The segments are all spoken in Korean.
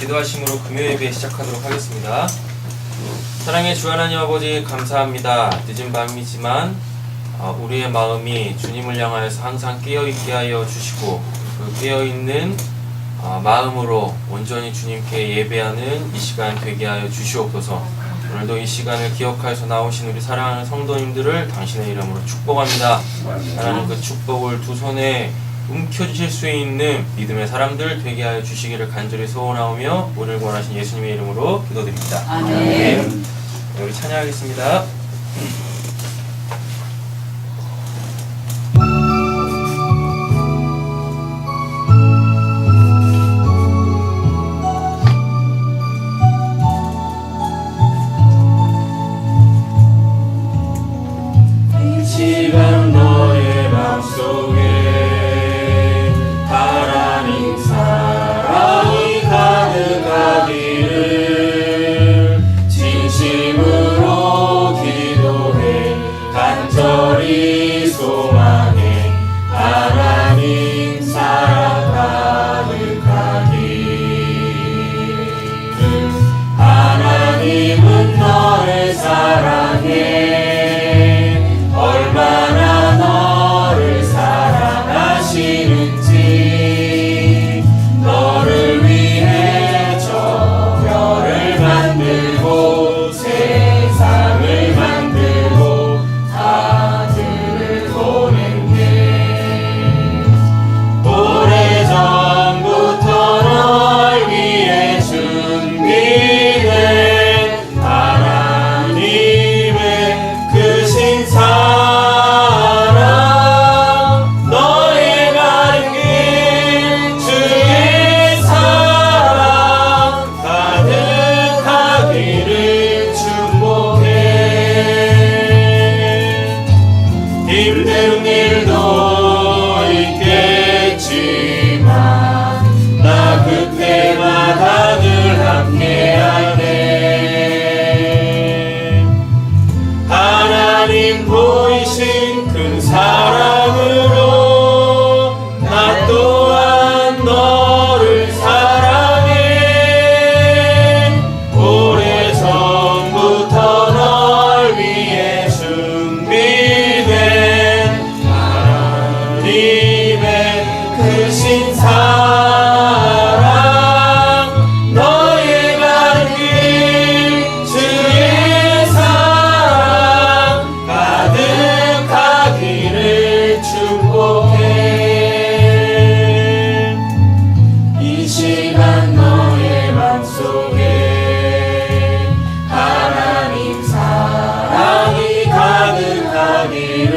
기도하심으로 금요 예배 시작하도록 하겠습니다. 사랑의 주 하나님 아버지 감사합니다. 늦은 밤이지만 우리의 마음이 주님을 향하여서 항상 깨어있게 하여 주시고 그 깨어있는 마음으로 온전히 주님께 예배하는 이 시간 되게 하여 주시옵소서. 오늘도 이 시간을 기억하여서 나오신 우리 사랑하는 성도님들을 당신의 이름으로 축복합니다. 하나님 그 축복을 두 손에 움켜쥐실 수 있는 믿음의 사람들 되게 하여 주시기를 간절히 소원하오며 오늘 원하신 예수님의 이름으로 기도드립니다. 아멘. 우리 찬양하겠습니다. 이 시간 너의 마음속에 하나님 사랑이 가득하기를 진심으로 기도해 간절히 소망해 하나님 사랑 가득하기를. 하나님은 너를 사랑해 얼마나 너를 사랑하시는지. 너를 위해 저 별을 만들고 세상을 만들고 아들을 보냈네. 오래전부터 널 위해 준비된 하나님의 크신 사랑, 너의 가는 길 주의 사랑 가득하기를 축복해. 힘든 일도 있겠지만 나 그때마다 늘 함께하네. 하나님 보이신 큰 사랑으로 나 또한 너를 사랑해. 오래전부터 널 위해 준비된 하나님의 크신 사랑, 너의 가는 길 주의 사랑 가득하기를 축복해. 이 시간 너의 맘속에 하나님 사랑이 가득하기를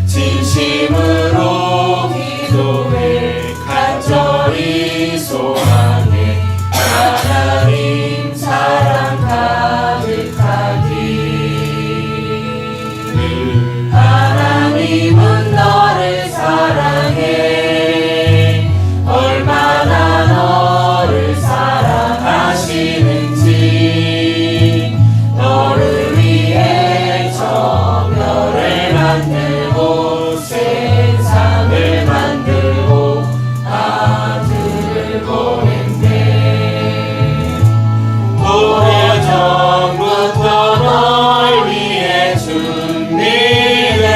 진심으로 기도해 간절히 소망해 하나님 사랑 가득하기를. 하나님은 너를 사랑해 얼마나 너를 사랑하시는지. 너를 위해 저 별을 만들고 세상을 만들고 아들을 보냈네. 오래전부터 널 위해 준비된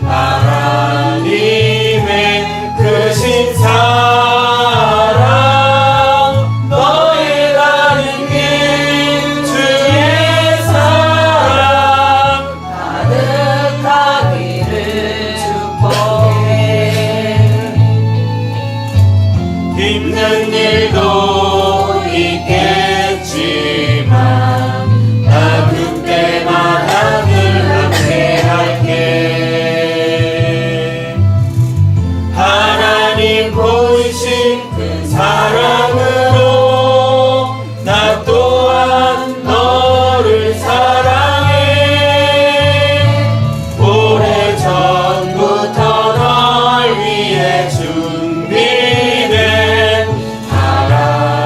하나님의 크신 사랑, 너의 가는 길 주의 사랑 가득하기를 축복해. 힘든 일도 있겠지만 나 그때마다 늘 함께할게. 하나님 보이신 그 사랑으로 나 또한 너를 사랑해. 오래전부터 널 위해 준비된 하나님의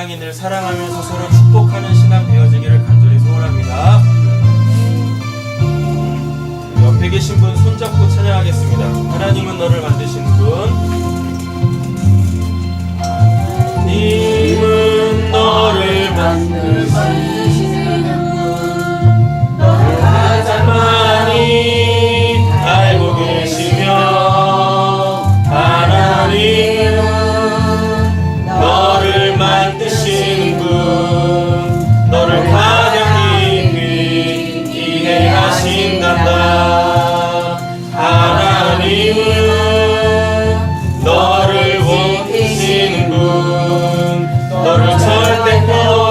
사랑이 늘 사랑하면서 서로 축복하는 신앙 되어지기를 간절히 소원합니다. 옆에 계신 분 손잡고 찬양하겠습니다. 하나님은 너를 만드신 분. 하나님은 너를 만드시는 분, 너를 가장 많이 알고 계시며, 하나님은 너를 만드시는 분, 너를 가장 깊이 이해하신단다. 하나님은 너를 원하시는 분, 너를 절대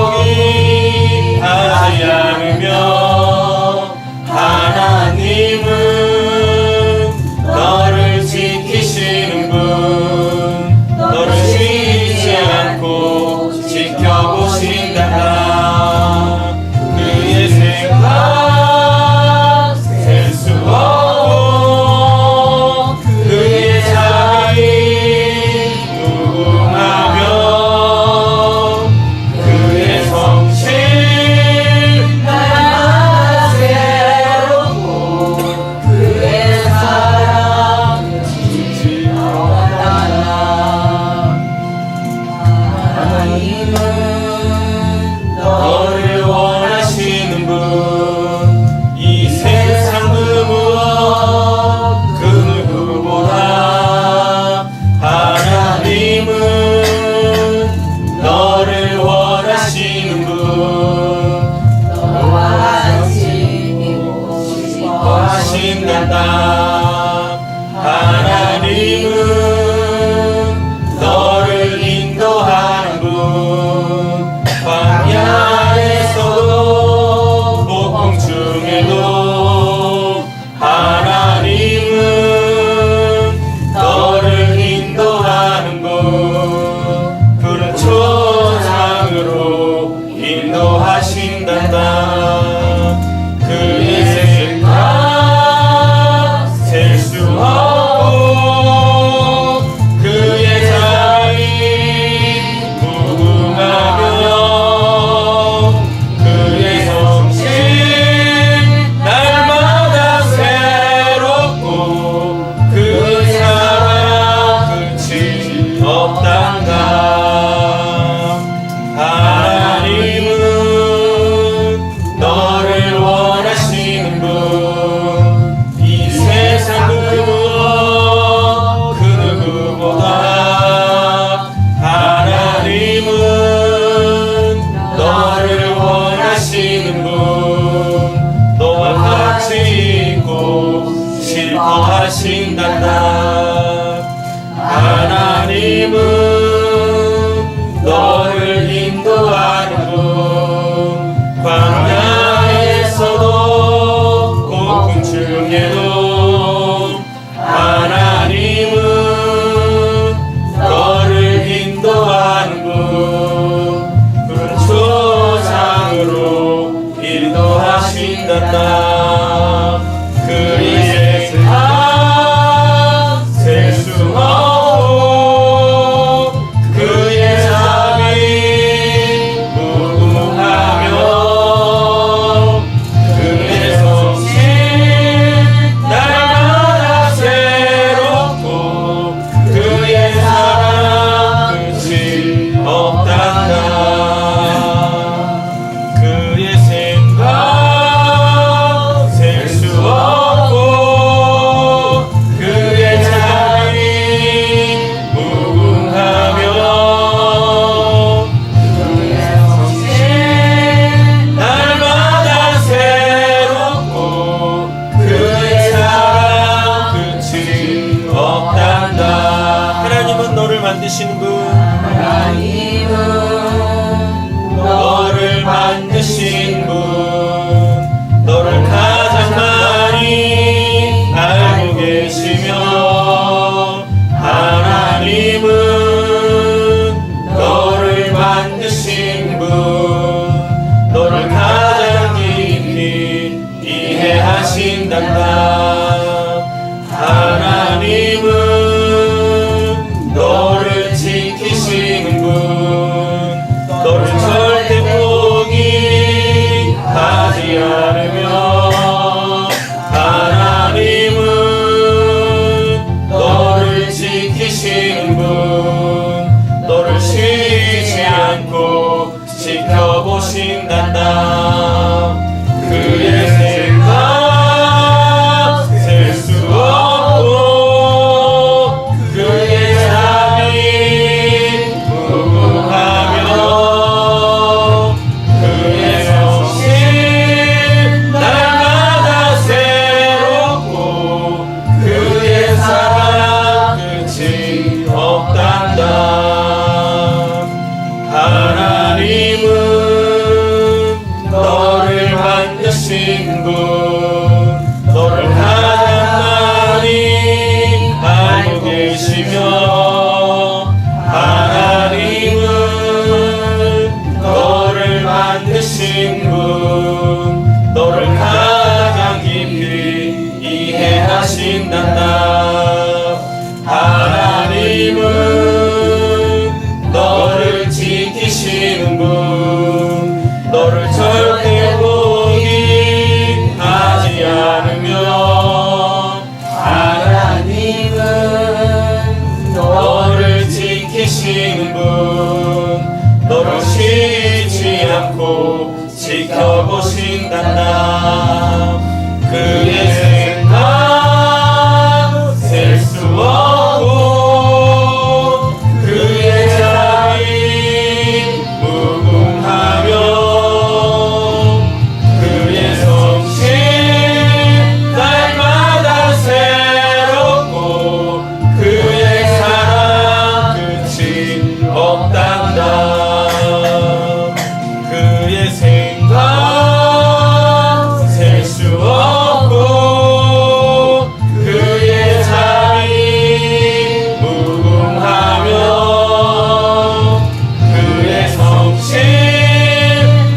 포기하지 않으며, 하나님은 너를 지키시는 분, 너를 쉬지 않고 지켜보신다. 그의 생각 셀 수 없고, 그의 자비 무궁하며, 그의 성실 날마다 새롭고, 그의 사랑 지지 않아. 하나님은 너를 원하시는 분, 이 세상 그 무엇 그 누구보다 하나님은 너를 원하시는 분, 너와 같이 있고 싶어하신단다. 하나님은 너를 인도하는 분, 광야에서도 폭풍 중에도 하나님은 너를 인도하는 분, 푸른 초장으로 인도하신단다. 그의 생각 셀 수 없고, 그의 자비 무궁하며, 그의 성실 날마다 새롭고, 그의 사랑 끝이 없단다. 하나님은 너를 원하시는 분, 이 세상 그 무엇 그 누구보다 하나님은 너를 원하시는 분, 너와 같이 있고 싶어하신단다. 하나님은 너를 인도하는 분, 광야에서도 폭풍 중에도 하나님은 너를 인도하는 분, 푸른 초장으로 인도하신단다. 그의 생각 셀 수 없고, 그의 자비 무궁하며, 그의 성실 날마다 새롭고, 그의 사랑 끝이 없단다. 그의 생각 셀 수 없고, 그의 자비 무궁하며, 그의 성실 날마다 새롭고, 그의 사랑 끝이 없단다. 하나님은 너를 만드시는 분, 하나님은 너를 만드신 분, 너를 가장 많이 알고 계시며, 하나님은 너를 만드신 분, 너를 가장 깊이 이해하신단다. 하나님은 너를 지키시는 분, 지켜보신단다. 하나님은 너를 지키시는 분, 너를 절대 포기하지 않으며, 하나님은 너를 지키시는 분, 너를 쉬지 않고 지켜보신단다. 그의 생각 셀 수 없고 그의 자비 무궁하며 그의 성실 날마다 새롭고 그의 사랑 끝이 없단다. 그의 생각 셀 수 없고 그의 자비 무궁하며 그의 성실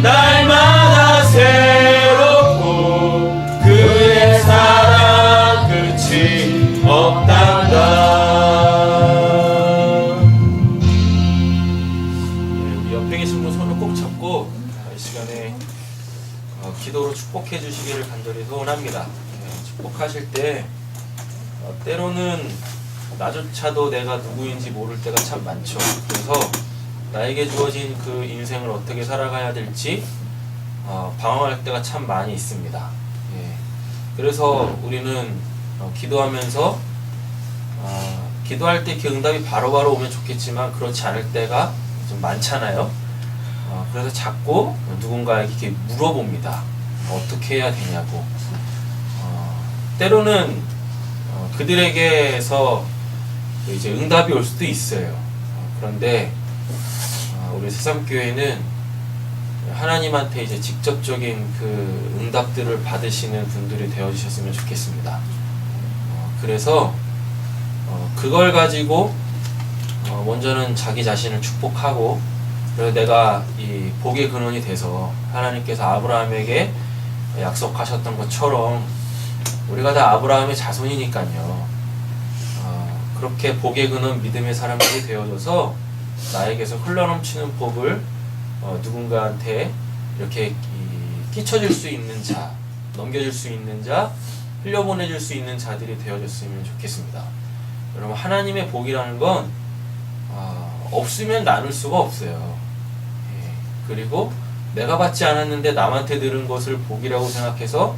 날마다 새롭고 그의 사랑 끝이 없단다. 우리 옆에 계신 분 손을 꼭 잡고 이 시간에 기도로 축복해 주시기를 간절히 소원합니다. 축복하실 때 때로는 나조차도 내가 누구인지 모를 때가 참 많죠. 그래서 나에게 주어진 그 인생을 어떻게 살아가야 될지 방황할 때가 참 많이 있습니다. 그래서 우리는 기도하면서 기도할 때 그 응답이 바로바로 오면 좋겠지만 그렇지 않을 때가 좀 많잖아요. 그래서 자꾸 누군가에게 이렇게 물어봅니다. 어떻게 해야 되냐고. 때로는 그들에게서 이제 응답이 올 수도 있어요. 그런데 우리 새삼교회는 하나님한테 이제 직접적인 그 응답들을 받으시는 분들이 되어주셨으면 좋겠습니다. 그래서 그걸 가지고 먼저는 자기 자신을 축복하고, 그래서 내가 이 복의 근원이 돼서 하나님께서 아브라함에게 약속하셨던 것처럼 우리가 다 아브라함의 자손이니까요. 그렇게 복의 근원 믿음의 사람들이 되어줘서 나에게서 흘러넘치는 복을 누군가한테 이렇게 끼쳐줄 수 있는 자, 넘겨줄 수 있는 자, 흘려보내줄 수 있는 자들이 되어줬으면 좋겠습니다. 여러분, 하나님의 복이라는 건 없으면 나눌 수가 없어요. 그리고 내가 받지 않았는데 남한테 들은 것을 복이라고 생각해서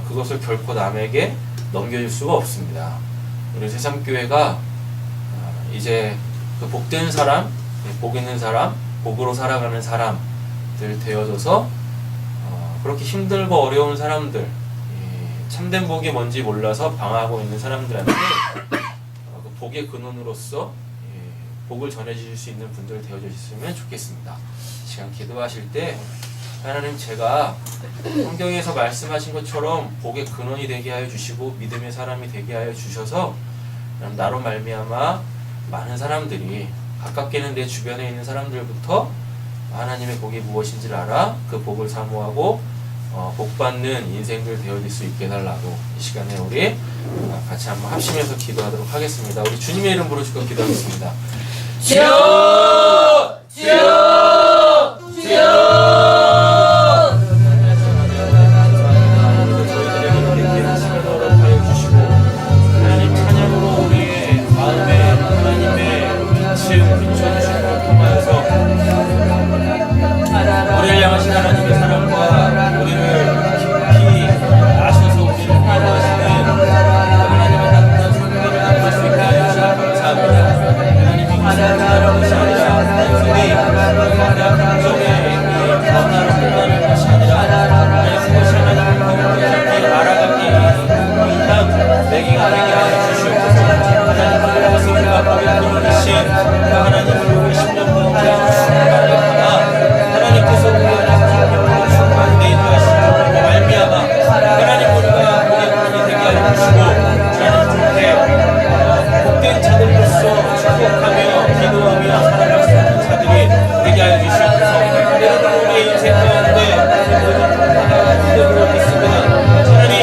그것을 결코 남에게 넘겨줄 수가 없습니다. 우리 새삼교회가 이제 그 복된 사람, 복 있는 사람, 복으로 살아가는 사람들 되어줘서 그렇게 힘들고 어려운 사람들, 참된 복이 뭔지 몰라서 방황하고 있는 사람들한테 그 복의 근원으로서 복을 전해주실 수 있는 분들 되어주셨으면 좋겠습니다. 시간 기도하실 때 하나님, 제가 성경에서 말씀하신 것처럼 복의 근원이 되게 하여 주시고 믿음의 사람이 되게 하여 주셔서 나로 말미암아 많은 사람들이, 가깝게는 내 주변에 있는 사람들부터 하나님의 복이 무엇인지를 알아 그 복을 사모하고 복받는 인생들 되어질 수 있게 해달라고 이 시간에 우리 같이 한번 합심해서 기도하도록 하겠습니다. 우리 주님의 이름 부르시고 기도하겠습니다. 주여! 주여! 주여! 저희들에게 이렇게 시간을 허락하여 주시고 하나님 찬양으로 우리의 마음에 하나님의 빛을 비춰주시는 걸 통하여서 우리를 향하신 하나님의 사랑과 우리를 깊이 아셔서 우리를 위로하시는 하나님의 따뜻한 손길을 나눌 수 있게 하여 주셔서 감사합니다. 하나님이 기사하는 것이 아니라 단순히 대학 감정의 변화로 끝나는 것이 아니라 그것이 하나님을 경험하기 알아가기 위한 매개가 되게 하여 주시옵소서. 하나님을 위해서 우리가 복의 근원이신 하나님을 우리 10년 동안 기다렸으나 하나님께서 우리 안에서 성령으로 충만되게 하시고 말미암아 하나님 우리가 복의 근원이 되게 하여 주시고 하나님 그렇게 복된 자들로서 축복하며 기도하며 살아갈 수 있는 자들이 되게 하여 주시옵소서. 때로는 우리의 인생 가운데 모든 하나님의 믿음으로 있습니다. 하나님,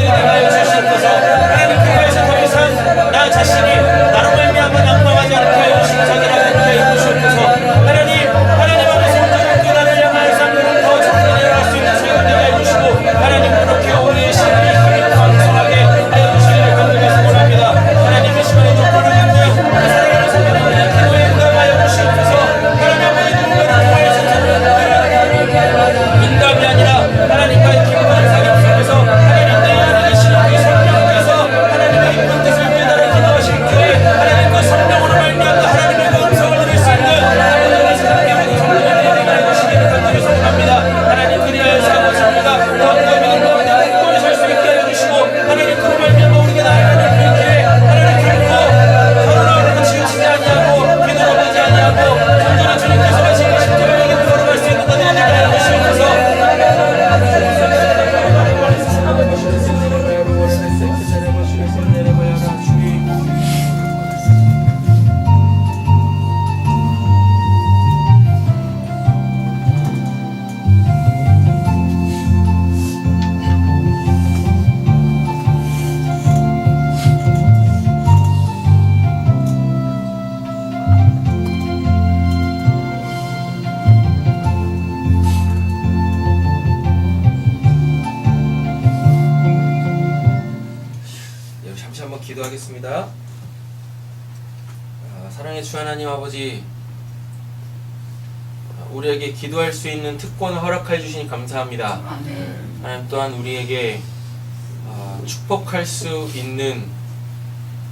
되게 주시옵소서. 하나님 그리하여서 더 이상 나 자신이 나로 말미암아 낭망하지 않게 하여 신상이라 않게 하여 주시옵소서. 하나님 앞에서 온전한 그 나를 향하여서 하늘을 더 정상히 할 수 있는 세월 되게 하여 주시고 하나님 그렇게 우리의 신이 힘이 강성하게 하여 주시기를 간절히 소원합니다. 하나님 이 시간에 족보를 듣는 사랑하는 성도님들의 기도에 응답하여 주시옵소서. 하나님 아버지 누군가를 통하여서 응답이 아니라 하나님과의 깊은 사귐 속에서 하나님 내 안에 계시는 그 성령께서 하나님의 깊은 뜻을 깨달아 기도하실 때에 하나님 그 성령으로 말미암아 하나님의 그 음성을 들을 수 있는 하나님의 성령의 성도님들이 되게 해주시기를 간절히 소원합니다. 하나님 그리하여서 아버지입니다. 마음과 믿음과 행동을 살 수 있게 하여 주시고 하나님 그로 말미암아 우리가 나아가는 그 길에 하나님 결코 서로를 치우치지 아니하고 기도로 보지 아니하고 온전히 주님께서 하신 그 십자가의 길을 걸어갈 수 있는 것들이 되게 하여 주시옵소서. 잠시 한번 기도하겠습니다. 사랑의 주 하나님 아버지, 우리에게 기도할 수 있는 특권을 허락해 주시니 감사합니다. 하나님 또한 우리에게 축복할 수 있는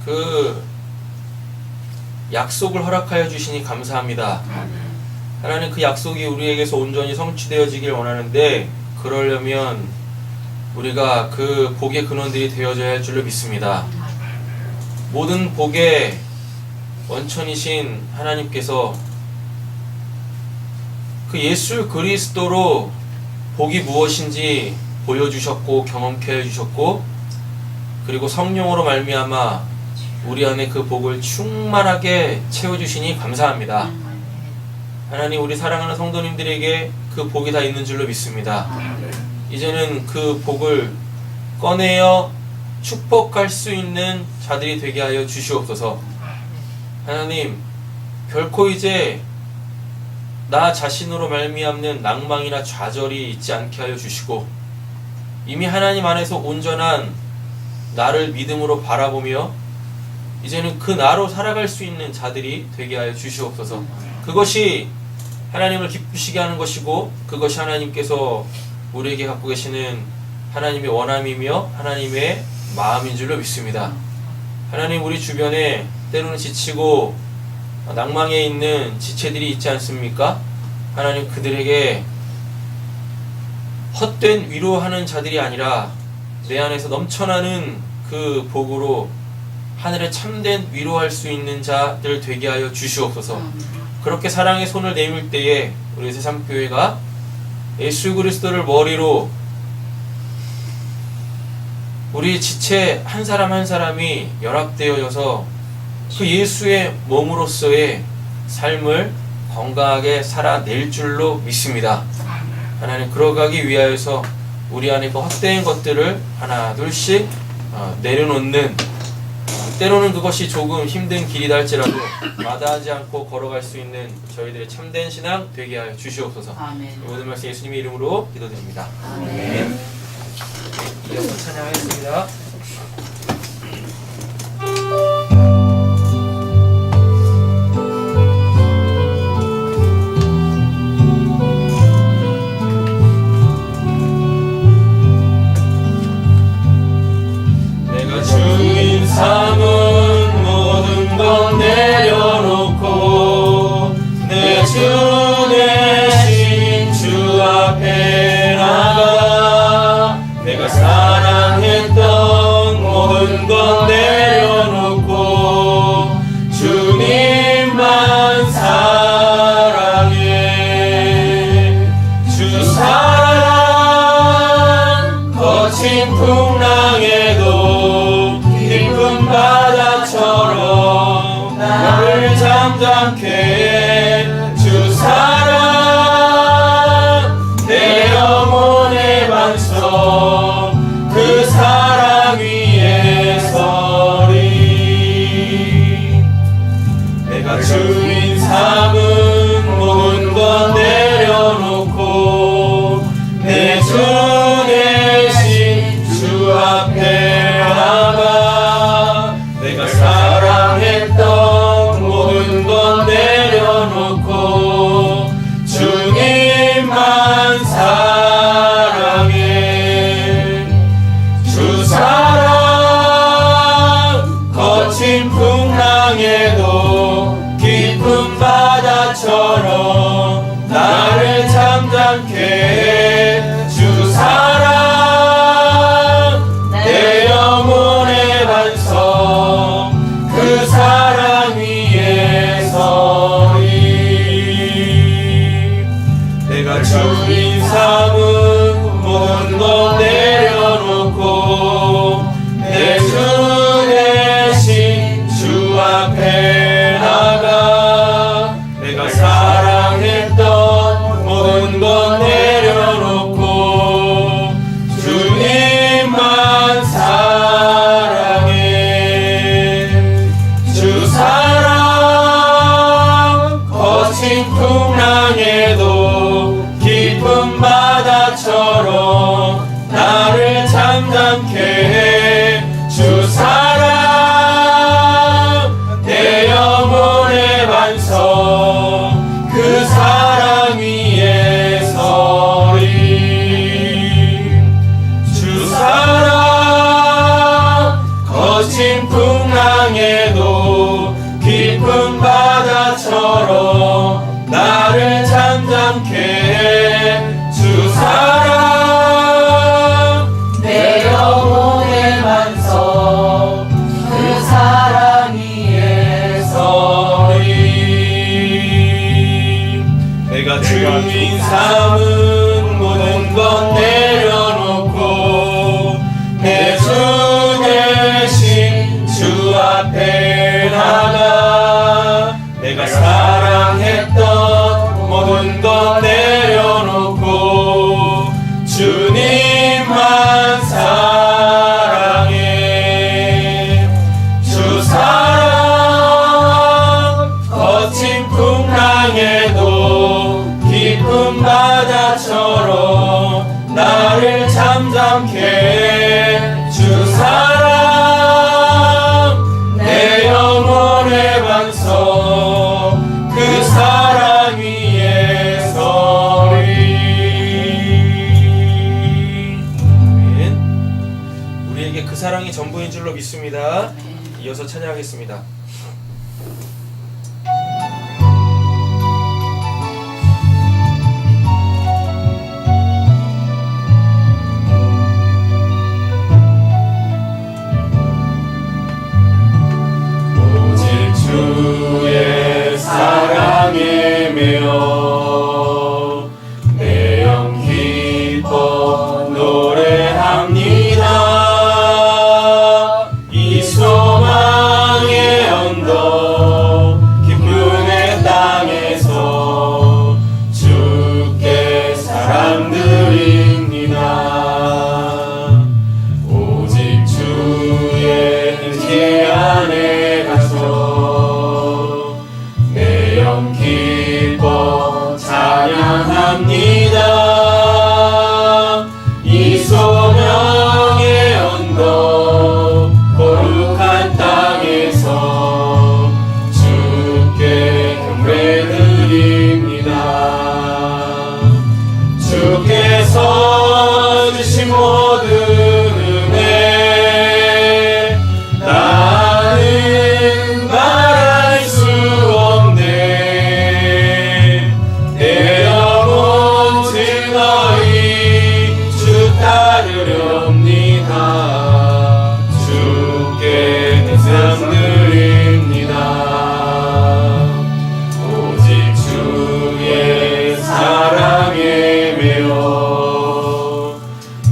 그 약속을 허락하여 주시니 감사합니다. 하나님 그 약속이 우리에게서 온전히 성취되어지길 원하는데 그러려면 우리가 그 복의 근원들이 되어져야 할 줄로 믿습니다. 모든 복의 원천이신 하나님께서 그 예수 그리스도로 복이 무엇인지 보여주셨고 경험케 해주셨고 그리고 성령으로 말미암아 우리 안에 그 복을 충만하게 채워주시니 감사합니다. 하나님 우리 사랑하는 성도님들에게 그 복이 다 있는 줄로 믿습니다. 이제는 그 복을 꺼내어 축복할 수 있는 자들이 되게 하여 주시옵소서. 하나님 결코 이제 나 자신으로 말미암는 낭망이나 좌절이 있지 않게 하여 주시고 이미 하나님 안에서 온전한 나를 믿음으로 바라보며 이제는 그 나로 살아갈 수 있는 자들이 되게 하여 주시옵소서. 그것이 하나님을 기쁘시게 하는 것이고 그것이 하나님께서 우리에게 갖고 계시는 하나님의 원함이며 하나님의 마음인 줄로 믿습니다. 하나님 우리 주변에 때로는 지치고 낭망에 있는 지체들이 있지 않습니까? 하나님 그들에게 헛된 위로하는 자들이 아니라 내 안에서 넘쳐나는 그 복으로 하늘에 참된 위로할 수 있는 자들 되게 하여 주시옵소서. 그렇게 사랑의 손을 내밀 때에 우리 새삼교회가 예수 그리스도를 머리로 우리 지체 한 사람 한 사람이 연합되어져서 그 예수의 몸으로서의 삶을 건강하게 살아낼 줄로 믿습니다. 하나님 그러가기 위하여서 우리 안에 그 헛된 것들을 하나 둘씩 내려놓는 때로는 그것이 조금 힘든 길이다 할지라도 마다하지 않고 걸어갈 수 있는 저희들의 참된 신앙 되게 하여 주시옵소서. 아멘. 모든 말씀 예수님의 이름으로 기도드립니다. 아멘. 이어서 찬양하겠습니다. 내가 주인 삼은 모든 것 내려놓고 내 주 대신 주 앞에 나가 내가 사랑했던 모든 것 내려놓고 주님만 사랑해. 주 사랑 거친 풍랑에도 깊은 바다처럼 나를 잠잠케 해. 주 사랑 내 영혼의 반석 그 사랑 거친 풍랑에도 깊은 바다처럼 나를 잠잠케 해 주 사랑 내 영혼의 반석 그 사랑 위에 서리 내가 주인 삼은 모든 것 내려놓고 내 주 대신 주 앞에 나가 내가 사랑했던 모든 것 내려놓고 주님만 사랑해 주 사랑 거친 풍랑에도 깊은 바다처럼 나를 잠잠케 해 주 사랑 내 영혼의 반석 그 사랑 위에 서리 아멘. 우리에게 그 사랑이 전부인 줄로 믿습니다. 이어서 찬양하겠습니다. 주의 사랑에 매여 내 영 기뻐 노래합니다. 이 소망의 언덕 깊은 의 땅에서 주께 사랑 드립니다. 오직 주의 임재 안에 갇혀 영 기뻐 찬양합니다. 이 소명의 언덕 거룩한 땅에서 주께 경배드립니다. 주께서 주신 모든 은혜 나는 말할 수 없네. 내 영혼 즐거이 주 따르렵니다. 주께 대상 드립니다. 오직 주의 사랑에 매여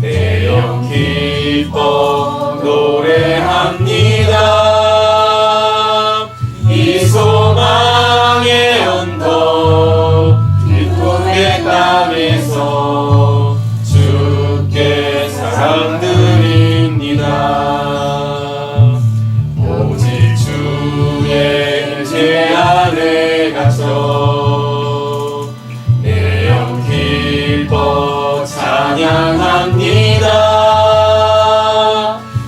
내 영 기뻐 노래합니다. 이 소망의 언덕 깊은 의 땅에서 주께 사랑 드립니다. 오직 주의 임재 안에 갇혀 내 영 기뻐 찬양합니다.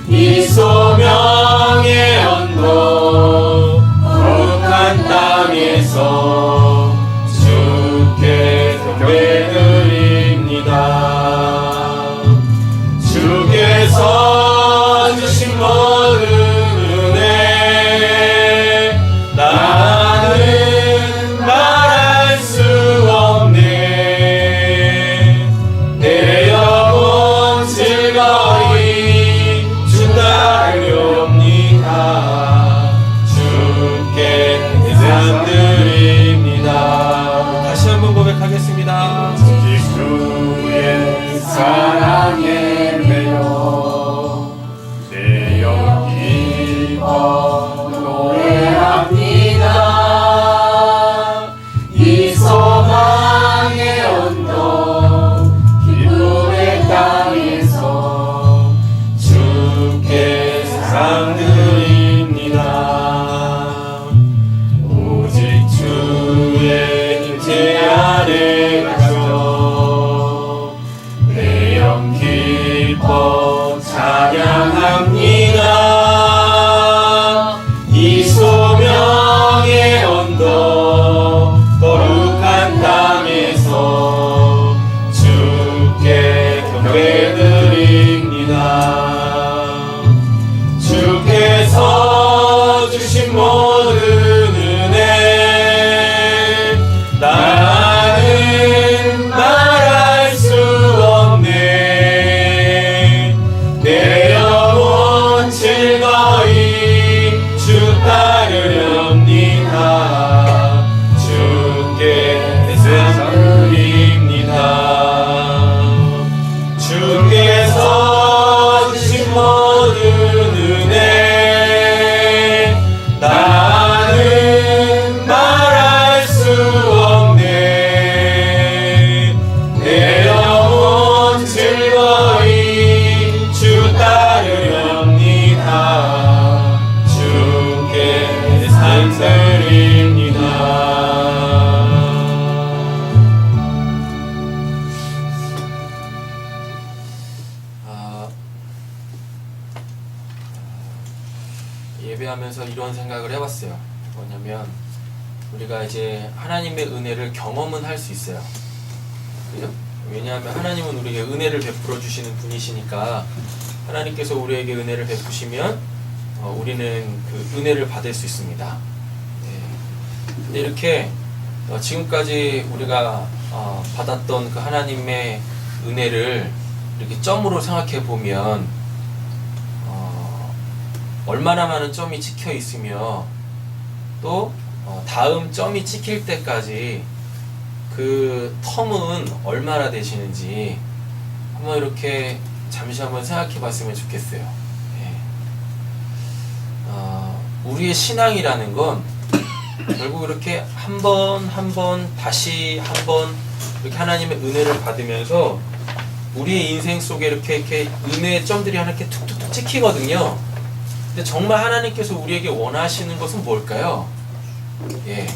이 소명의 언덕 거룩한 땅에서 주께 경배드립니다. 주께서 주신 모든 은혜 나는 말할 수 없네. 내 영혼 즐거이 주 따르렵니다. 주께 대상 드립니다. 다시 한번 고백하겠습니다. 주의 사랑에 매여 내 영 기뻐 노래합니다. 이 소망의 언덕 기쁨의 땅에서 주께 사랑 드립니다. 오직 주의 임재 안에 갇혀 내 영 기뻐 찬양합니다. 이 소명의 언덕 거룩한 땅에서 주께 경배드립니다. 주께서 모든 은혜 나는 말할 수 없네. 내 영혼 즐거이 주 따르렵니다. 주께 세상 드립니다. 주께서 주신 모든 은혜 나는 말할 수 없네. 내 영혼 즐거이 주 따르렵니다. 주께 상 드립니다. 예배하면서 이런 생각을 해봤어요. 뭐냐면 우리가 이제 하나님의 은혜를 경험은 할 수 있어요. 그죠? 왜냐하면 하나님은 우리에게 은혜를 베풀어 주시는 분이시니까 하나님께서 우리에게 은혜를 베푸시면 우리는 그 은혜를 받을 수 있습니다. 네. 근데 이렇게 지금까지 우리가 받았던 그 하나님의 은혜를 이렇게 점으로 생각해 보면 얼마나 많은 점이 찍혀 있으며 또 다음 점이 찍힐 때까지 그 텀은 얼마나 되시는지 한번 이렇게 잠시 한번 생각해 봤으면 좋겠어요. 네. 우리의 신앙이라는 건 결국 이렇게 한 번 다시 한 번 이렇게 하나님의 은혜를 받으면서 우리의 인생 속에 이렇게 은혜의 점들이 하나 이렇게 툭툭툭 찍히거든요. 근데 정말 하나님께서 우리에게 원하시는 것은 뭘까요? 예.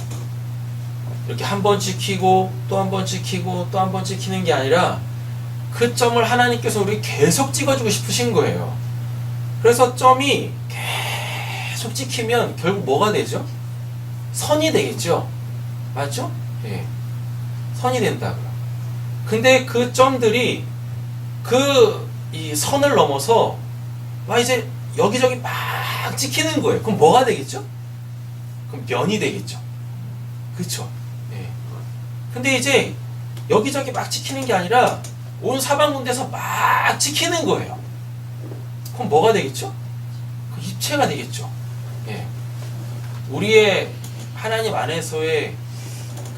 이렇게 한 번 찍히고 또 한 번 찍히고 또 한 번 찍히는 게 아니라 그 점을 하나님께서 우리 계속 찍어주고 싶으신 거예요. 그래서 점이 계속 찍히면 결국 뭐가 되죠? 선이 되겠죠? 맞죠? 예. 선이 된다고요. 근데 그 점들이 이 선을 넘어서 막 이제 여기저기 막 찍히는 거예요. 그럼 뭐가 되겠죠? 그럼 면이 되겠죠. 그쵸? 예. 근데 이제 여기저기 막 찍히는 게 아니라 온 사방군데서 막 찍히는 거예요. 그럼 뭐가 되겠죠? 그 입체가 되겠죠. 예. 우리의 하나님 안에서의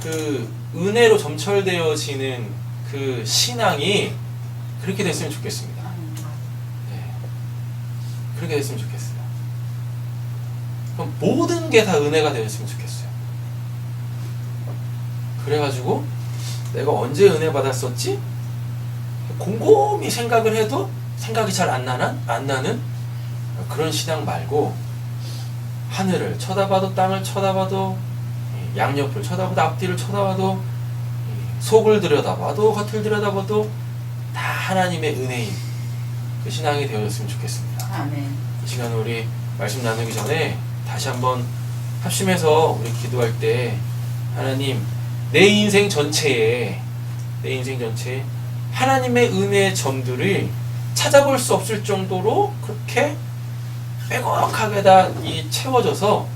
그 은혜로 점철되어지는 그 신앙이 그렇게 됐으면 좋겠습니다. 그렇게 됐으면 좋겠어요. 그럼 모든 게 다 은혜가 되었으면 좋겠어요. 그래가지고 내가 언제 은혜 받았었지? 곰곰이 생각을 해도 생각이 잘 안 나는 그런 신앙 말고 하늘을 쳐다봐도 땅을 쳐다봐도 양옆을 쳐다봐도 앞뒤를 쳐다봐도 속을 들여다봐도 겉을 들여다봐도 다 하나님의 은혜인 그 신앙이 되어졌으면 좋겠습니다. 아멘. 이 시간 우리 말씀 나누기 전에 다시 한번 합심해서 우리 기도할 때 하나님 내 인생 전체에 하나님의 은혜의 점들을 찾아볼 수 없을 정도로 그렇게 빼곡하게 다 채워져서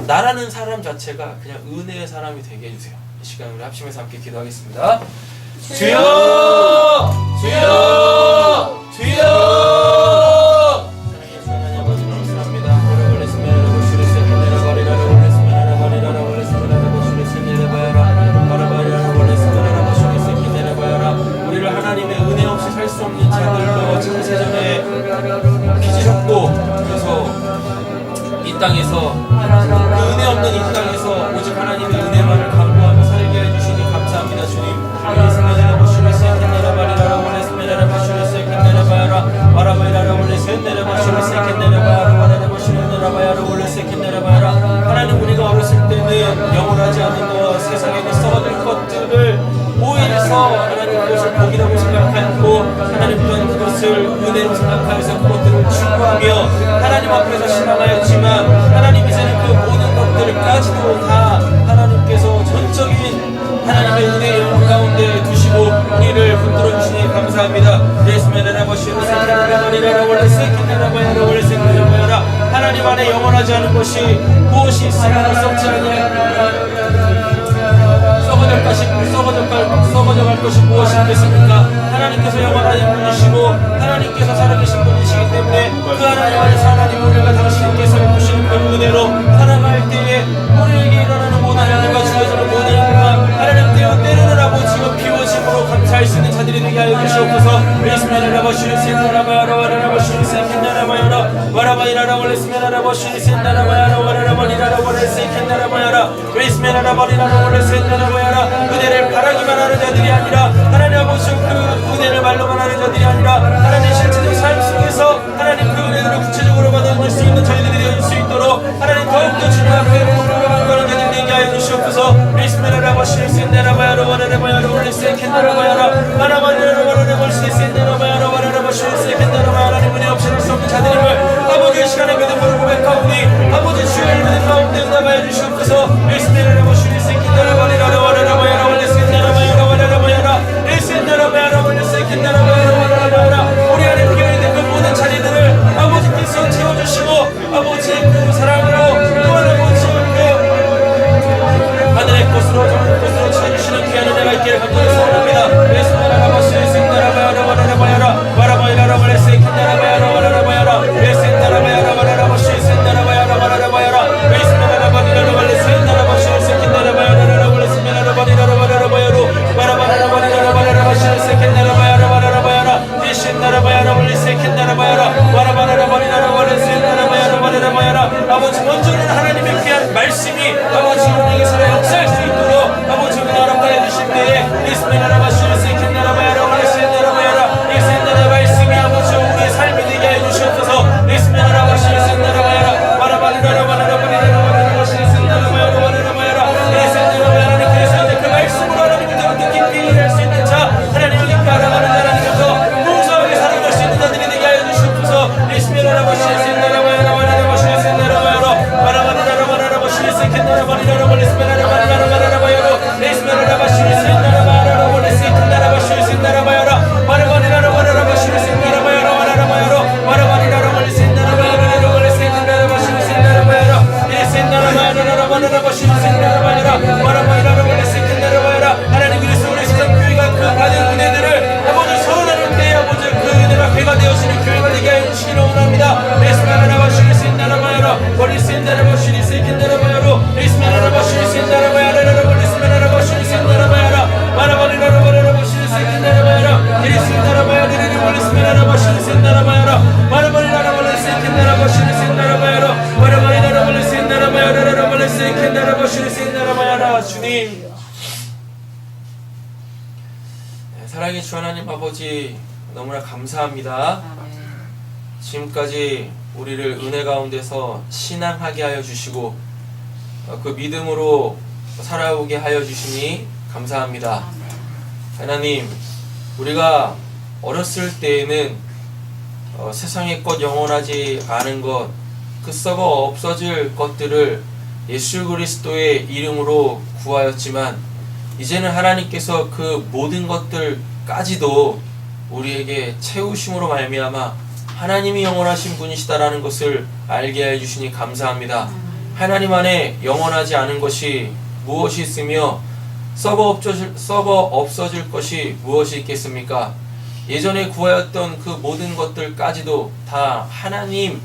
나라는 사람 자체가 그냥 은혜의 사람이 되게 해주세요. 이 시간 우리 합심해서 함께 기도하겠습니다. 주여! 주여! 주여! 사랑의 주 하나님 아버지 감사합니다. 우리를 하나님의 은혜 없이 살 수 없는 자들로 창세전에 빚으셨고 그래서 이 땅에서 은혜 없는 이 땅에서 오직 하나님의 은혜만을 간구하며 살게 해주시니 감사합니다. 주님 하나님 우리가 어렸을 때는 영원하지 않은 것 세상에 썩어질 것들을 오히려 하나님 그것을 복이라고 생각하고 하나님 또한 그것을 은혜로 생각하여서 그것들을 추구하며 하나님 앞에서 신앙하였지만 하나님 이제는 그 모든 것들까지도 다 하나님께서 전적인 하나님의 은혜의 영광 가운데 두시고 우리를 붙들어 주시니 감사합니다. 하나님 안에 안에 영원하지 않은 것이 무엇이 있으면 썩지 썩어져갈 것이 무엇이 있겠습니까? 하나님께서 영원하신 분이시고 하나님께서 살아계신 분이시기 때문에 그 하나님 안에서 하나님 우리가 당신께서 베푸시는 그 은혜로 살아갈 때에 우리에게 일어나는 모든 일과 주어지는 모든 일과 하나님 때로는 아버지가 비워짐으로 감사할 수 있는 자들이 되게 하여 주시옵소서. 레스메라라바 슈리센다라바야라 와라라바 슈리센켄다라바야라 와라바이라라 월레스메라라바 슈리센다라바야라 와라라바리라라 월레스켄다라바야라 레스메라라바리라라 월레센다라바야라 은혜를 바라기만 하는 자들이 아니라 하나님 아버지 그 은혜를 말로만 하는 자들이 아니라 하나님 실제적 삶 속에서 하나님 그 은혜를 구체적으로 받아들일 수 있는 저희들이 되어줄 수 있도록 하나님 더욱더 주님 앞에 목표를 자들이 되게 하여 주시옵소서. 레스메라라바 슈리센다라바야라 와라라바야라 월레센켄다라바야라 와라바리라라 와라라바 슈리센다라바야라 와라라바 슈리센켄다라바야라 하나님 은혜 없이 할 수 없는 자들임을 아버지의 시간에 믿음으로 고백하오니 아버지 주의 믿음 가운데 응답하여 주시옵소서. 레스메라라바 슈리센켄다라바리라라 와라라바야라 월레센다라바야라 와라라바야라 레센다라바야라 월레센켄다라바야라 와라라바야라 우리 안에 비어있는 그 모든 자리들을 아버지께서 채워주시고 아버지의 그 사랑으로 또한 아버지의 그 하늘의 꽃으로 정의 꽃으로 채워주시는 귀한 은혜가 있기를 간절히 소원합니다. 레스메라라바 슈리센다라바야라 와라라바야라 와라바야라 월레센켄다라바야라 와라라바야라 레센다라바야라 와라라바 슈리센다라바야라 와라라바야라 레스메라라바리라라 월레센다라바 슈리센켄다라바야라 월레스메라라바리라라 와라라바야로 와라바라라바리라라 와라라바 슈리센켄다라바야라 와라라바야라 레센다라바야라 월레센켄다라바야라 와라바라라바리라라 월레센다라바야라 와라라바야라 아버지 먼저는 하나님의 귀한 말씀이 아버지 우리에게 살아 역사할 수 있도록 아버지 은혜 허락하여 주실 때에 레스메라라바 슈리센켄다라바야라 월레센다라바야라 레센다라 말씀이 아버지 우리의 삶이 되게 하여 주시옵소서. 레스메라라바 슈리센다라바야라 와라바리라라 와라라바리라라 와라라바 슈리센다라바야라 와라라바야라 레센다라바야라 그래서 이제 그 말씀으로 하나님을 더욱더 깊이 이해할 수 있는 자 하나님을 깊이 알아가는 자라니면서 풍성하게 살아갈 수 있는 자들이 되게 하여 주시옵소서. 레스메라라바 슈리센다라바야라 와라라바 슈리센다라바야라 와라바리라라 와라라바 슈리센다라바리라라 월레스메라라바리라라 와라라바야로 레스메라라바 슈리센다라바야라 월레센다라바 슈리센다라바야라 와라바리라라 와라라바 슈리센다라바야라 와라라바야로 와라바리라라 월레센다라바야라 월레센다라바 슈리센다라바야라 레센다라바야라 와라라바 슈리센다라바야라 와라바리라라 월레센다라바야라 하나님 그리스도 우리 세상 교회가 그 받은 은혜들을 아버지 서운하는 때에 아버지 그 은혜가 회가 되어지는 교회가 되게 하여 주시기를 원합니다. 레스메라라바 슈리센다라바야라 월레센다라바 슈리센다라바야로 레스메라라바 슈리센다라바야라 월레스메라라바 슈리센다라바야라 와라바리라라 와라라바 슈리센다라바야라 레센다라바야라 월레스메라라바 슈리센다라바야라 와라바리라라 월레센다라바 슈리센다라바야라 와라바리라라 월레센다라바야라 월레센다라바 슈리센다라바야라 주님 사랑의 주 하나님 아버지 너무나 감사합니다. 지금까지 우리를 은혜 가운데서 신앙하게 하여 주시고 그 믿음으로 살아오게 하여 주시니 감사합니다. 하나님 우리가 어렸을 때에는 세상의 것 영원하지 않은 것 그 썩어 없어질 것들을 예수 그리스도의 이름으로 구하였지만 이제는 하나님께서 그 모든 것들까지도 우리에게 채우심으로 말미암아 하나님이 영원하신 분이시다라는 것을 알게 해 주시니 감사합니다. 하나님 안에 영원하지 않은 것이 무엇이 있으며 썩어 없어질 것이 무엇이 있겠습니까? 예전에 구하였던 그 모든 것들까지도 다 하나님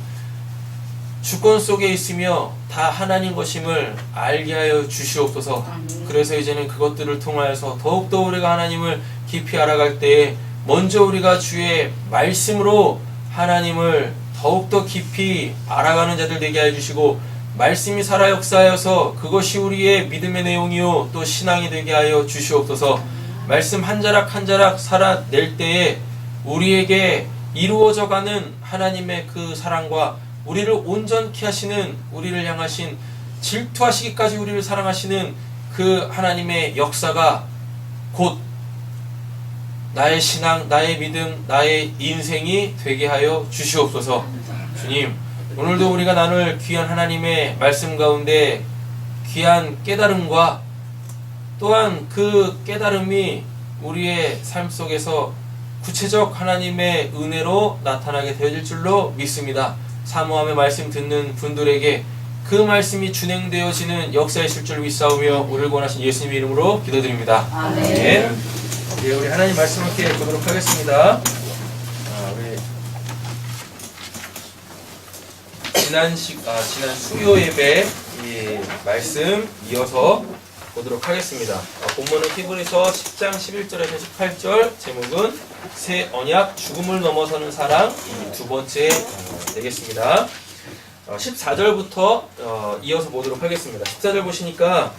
주권 속에 있으며 다 하나님 것임을 알게 하여 주시옵소서. 그래서 이제는 그것들을 통하여서 더욱더 우리가 하나님을 깊이 알아갈 때에 먼저 우리가 주의 말씀으로 하나님을 더욱더 깊이 알아가는 자들 되게 하여 주시고 말씀이 살아 역사하여서 그것이 우리의 믿음의 내용이요 또 신앙이 되게 하여 주시옵소서. 말씀 한 자락 한 자락 살아낼 때에 우리에게 이루어져가는 하나님의 그 사랑과 우리를 온전케 하시는 우리를 향하신 질투하시기까지 우리를 사랑하시는 그 하나님의 역사가 곧 나의 신앙, 나의 믿음, 나의 인생이 되게 하여 주시옵소서. 주님, 오늘도 우리가 나눌 귀한 하나님의 말씀 가운데 귀한 깨달음과 또한 그 깨달음이 우리의 삶 속에서 구체적 하나님의 은혜로 나타나게 되어질 줄로 믿습니다. 사모함의 말씀 듣는 분들에게 그 말씀이 준행되어지는 역사의 실줄 믿사오며 우리를 권하신 예수님의 이름으로 기도드립니다. 아멘. 예, 우리 하나님 말씀 함께 보도록 하겠습니다. 우리 지난 수요 예배 이 말씀 이어서 보도록 하겠습니다. 본문은 히브리서 10장 11절에서 18절, 제목은 새 언약 죽음을 넘어서는 사랑, 이 두 번째 되겠습니다. 14절부터 이어서 보도록 하겠습니다. 14절 보시니까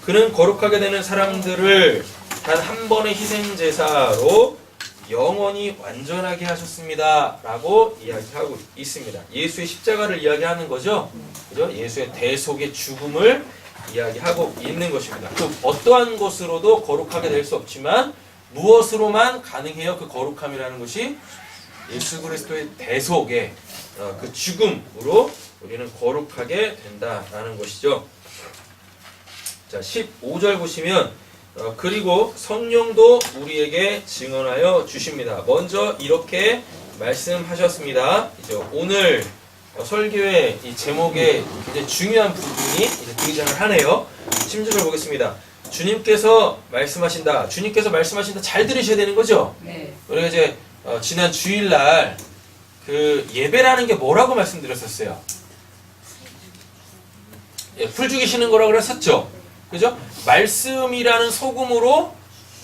그는 거룩하게 되는 사람들을 단 한 번의 희생제사로 영원히 완전하게 하셨습니다 라고 이야기하고 있습니다. 예수의 십자가를 이야기하는 거죠. 그죠? 예수의 대속의 죽음을 이야기하고 있는 것입니다. 그 어떠한 것으로도 거룩하게 될 수 없지만 무엇으로만 가능해요? 그 거룩함이라는 것이 예수 그리스도의 대속의 그 죽음으로 우리는 거룩하게 된다라는 것이죠. 자, 15절 보시면 그리고 성령도 우리에게 증언하여 주십니다. 먼저 이렇게 말씀하셨습니다. 이제 오늘 설교의 이 제목에 굉장히 중요한 부분이 이제 등장을 하네요. 16절 보겠습니다. 주님께서 말씀하신다. 주님께서 말씀하신다. 잘 들으셔야 되는 거죠? 네. 우리가 이제 지난 주일날 그 예배라는 게 뭐라고 말씀드렸었어요? 예, 풀 죽이시는 거라고 그랬었죠? 그죠? 말씀이라는 소금으로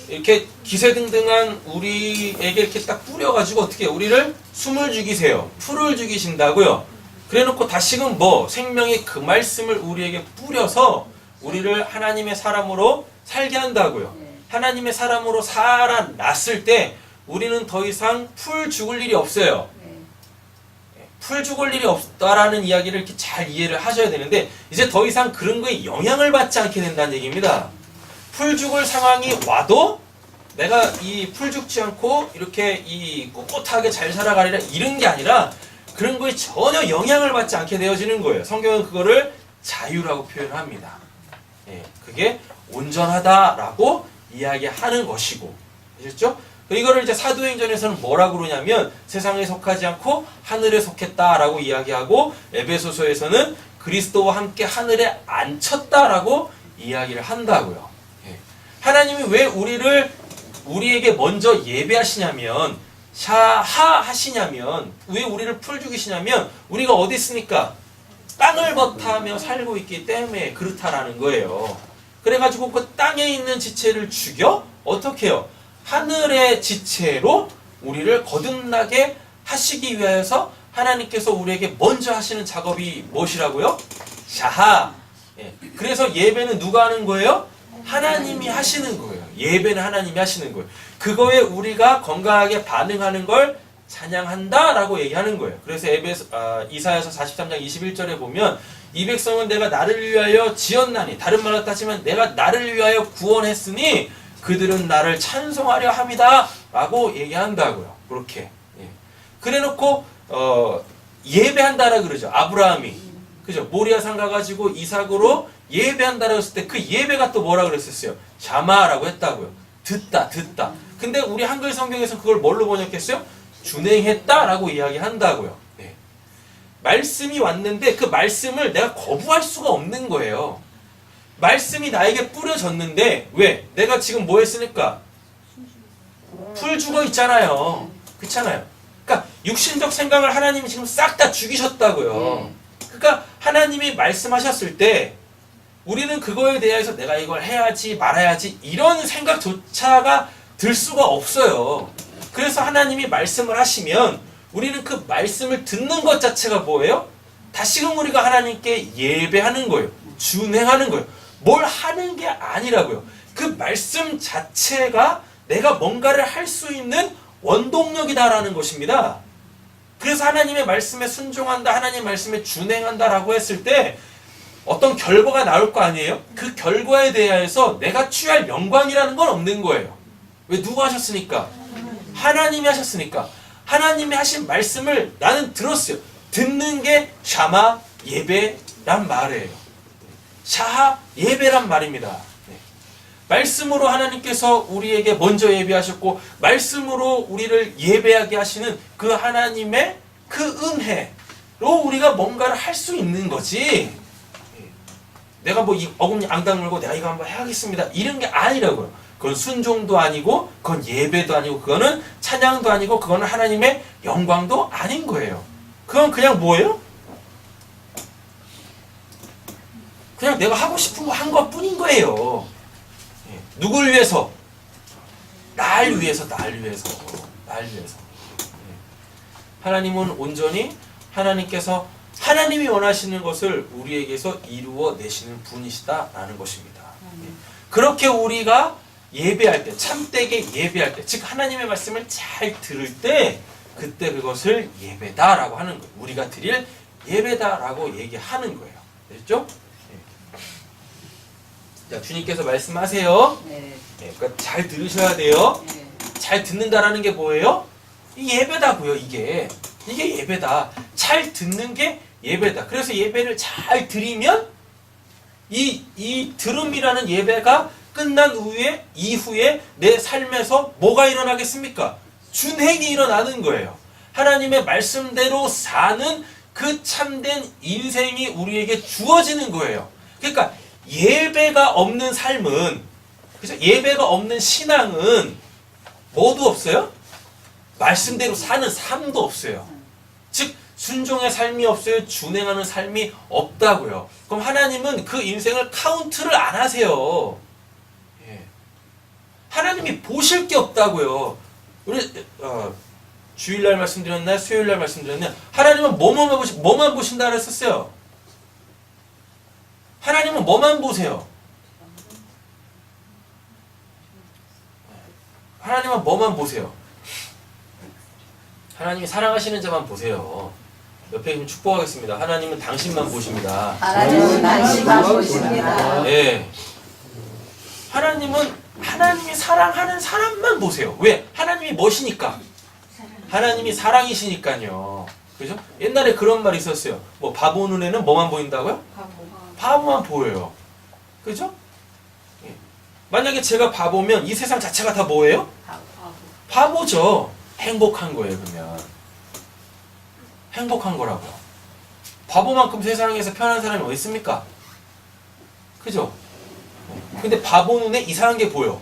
이렇게 기세등등한 우리에게 이렇게 딱 뿌려가지고 어떻게 우리를 숨을 죽이세요. 풀을 죽이신다고요. 그래놓고 다시금 생명의 그 말씀을 우리에게 뿌려서 우리를 하나님의 사람으로 살게 한다고요. 하나님의 사람으로 살아났을 때 우리는 더 이상 풀 죽을 일이 없어요. 풀 죽을 일이 없다라는 이야기를 이렇게 잘 이해를 하셔야 되는데 이제 더 이상 그런 거에 영향을 받지 않게 된다는 얘기입니다. 풀 죽을 상황이 와도 내가 이 풀 죽지 않고 이렇게 이 꿋꿋하게 잘 살아가리라 이런 게 아니라 그런 거에 전혀 영향을 받지 않게 되어지는 거예요. 성경은 그거를 자유라고 표현합니다. 예, 그게 온전하다라고 이야기하는 것이고, 아셨죠? 이거를 이제 사도행전에서는 뭐라고 그러냐면 세상에 속하지 않고 하늘에 속했다라고 이야기하고 에베소서에서는 그리스도와 함께 하늘에 앉혔다라고 이야기를 한다고요. 예. 하나님이 왜 우리에게 먼저 예배하시냐면 샤하하시냐면 왜 우리를 풀 죽이시냐면 우리가 어디 있습니까? 땅을 버타며 살고 있기 때문에 그렇다라는 거예요. 그래가지고 그 땅에 있는 지체를 죽여 어떻게 해요? 하늘의 지체로 우리를 거듭나게 하시기 위하여서 하나님께서 우리에게 먼저 하시는 작업이 무엇이라고요? 샤하. 예. 그래서 예배는 누가 하는 거예요? 하나님이 하시는 거예요. 예배는 하나님이 하시는 거예요. 그거에 우리가 건강하게 반응하는 걸 찬양한다라고 얘기하는 거예요. 그래서 이사야서 43장 21절에 보면 이 백성은 내가 나를 위하여 지었나니 다른 말로 따지면 내가 나를 위하여 구원했으니 그들은 나를 찬송하려 합니다 라고 얘기한다고요. 그렇게. 예. 그래놓고 예배한다라 그러죠. 아브라함이 그죠? 모리아산 가가지고 이삭으로 예배한다라고 했을 때 그 예배가 또 뭐라 그랬었어요? 자마라고 했다고요. 듣다. 근데 우리 한글 성경에서 그걸 뭘로 번역했어요? 준행했다라고 이야기한다고요. 네. 말씀이 왔는데 그 말씀을 내가 거부할 수가 없는 거예요. 말씀이 나에게 뿌려졌는데 왜? 내가 지금 뭐 했으니까? 풀 죽어 있잖아요. 그렇잖아요. 그러니까 육신적 생각을 하나님이 지금 싹 다 죽이셨다고요. 그러니까 하나님이 말씀하셨을 때 우리는 그거에 대해서 내가 이걸 해야지 말아야지 이런 생각조차가 들 수가 없어요. 그래서 하나님이 말씀을 하시면 우리는 그 말씀을 듣는 것 자체가 뭐예요? 다시금 우리가 하나님께 예배하는 거예요. 준행하는 거예요. 뭘 하는 게 아니라고요. 그 말씀 자체가 내가 뭔가를 할 수 있는 원동력이다라는 것입니다. 그래서 하나님의 말씀에 순종한다, 하나님의 말씀에 준행한다라고 했을 때 어떤 결과가 나올 거 아니에요? 그 결과에 대해서 내가 취할 영광이라는 건 없는 거예요. 왜? 누가 하셨으니까? 하나님이 하셨으니까. 하나님이 하신 말씀을 나는 들었어요. 듣는 게 샤마 예배란 말이에요. 샤하 예배란 말입니다. 네. 말씀으로 하나님께서 우리에게 먼저 예배하셨고 말씀으로 우리를 예배하게 하시는 그 하나님의 그 은혜, 우리가 뭔가를 할 수 있는 거지. 내가 뭐 이 어금니 앙당 물고 내가 이거 한번 해야겠습니다. 이런 게 아니라고요. 그건 순종도 아니고, 그건 예배도 아니고, 그거는 찬양도 아니고, 그거는 하나님의 영광도 아닌 거예요. 그건 그냥 뭐예요? 그냥 내가 하고 싶은 거 한 것뿐인 거예요. 누굴 위해서? 날 위해서, 날 위해서, 날 위해서. 하나님은 온전히 하나님께서 하나님이 원하시는 것을 우리에게서 이루어내시는 분이시다라는 것입니다. 그렇게 우리가 예배할 때, 참되게 예배할 때, 즉 하나님의 말씀을 잘 들을 때 그때 그것을 예배다라고 하는 거예요. 우리가 드릴 예배다라고 얘기하는 거예요. 됐죠? 자, 주님께서 말씀하세요. 네. 그러니까 잘 들으셔야 돼요. 네. 잘 듣는다라는 게 뭐예요? 이 예배다고요. 이게 예배다. 잘 듣는 게 예배다. 그래서 예배를 잘 드리면 이 들음이라는 예배가 끝난 이후에 내 삶에서 뭐가 일어나겠습니까? 준행이 일어나는 거예요. 하나님의 말씀대로 사는 그 참된 인생이 우리에게 주어지는 거예요. 그러니까 예배가 없는 삶은, 그죠? 예배가 없는 신앙은 뭐도 없어요? 말씀대로 사는 삶도 없어요. 즉 순종의 삶이 없어요. 준행하는 삶이 없다고요. 그럼 하나님은 그 인생을 카운트를 안 하세요. 하나님이 보실 게 없다고요. 우리 주일날 말씀드렸나요? 수요일날 말씀드렸나요? 하나님은 뭐만 보신다 그랬었어요. 하나님은 뭐만 보세요? 하나님은 뭐만 보세요? 하나님이 사랑하시는 자만 보세요. 옆에 있는 축복하겠습니다. 하나님은 당신만 보십니다. 하나님은 당신만 보십니다. 네. 하나님이 사랑하는 사람만 보세요. 왜? 하나님이 뭐시니까? 하나님이 사랑이시니까요. 그죠? 옛날에 그런 말이 있었어요. 뭐 바보 눈에는 뭐만 보인다고요? 바보만 보여요. 그죠? 예. 만약에 제가 바보면 이 세상 자체가 다 뭐예요? 바보죠. 행복한 거예요, 그러면. 행복한 거라고요. 바보만큼 세상에서 편한 사람이 어디 있습니까? 그죠? 근데 바보 눈에 이상한 게 보여.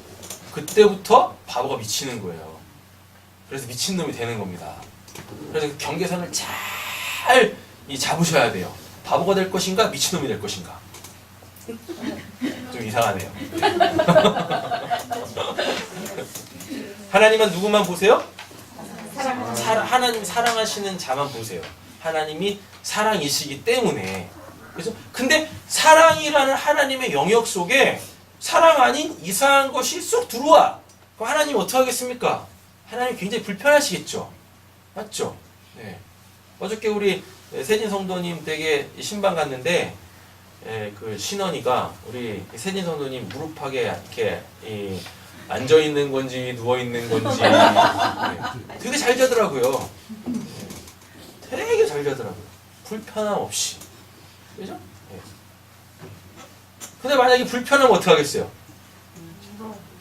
그때부터 바보가 미치는 거예요. 그래서 미친놈이 되는 겁니다. 그래서 그 경계선을 잘 잡으셔야 돼요. 바보가 될 것인가, 미친놈이 될 것인가. 좀 이상하네요. 하나님은 누구만 보세요? 하나님 사랑하시는 자만 보세요. 하나님이 사랑이시기 때문에. 그죠? 근데 사랑이라는 하나님의 영역 속에 사랑 아닌 이상한 것이 쏙 들어와. 그럼 하나님 어떻게 하겠습니까? 하나님 굉장히 불편하시겠죠. 맞죠? 네. 어저께 우리 세진 성도님 댁에 신방 갔는데, 그 신언이가 우리 세진 성도님 무릎팍에 이렇게 앉아 있는 건지 누워 있는 건지 되게 잘 자더라고요. 되게 잘 자더라고요. 불편함 없이. 그죠? 근데 만약에 불편하면 어떻게 하겠어요?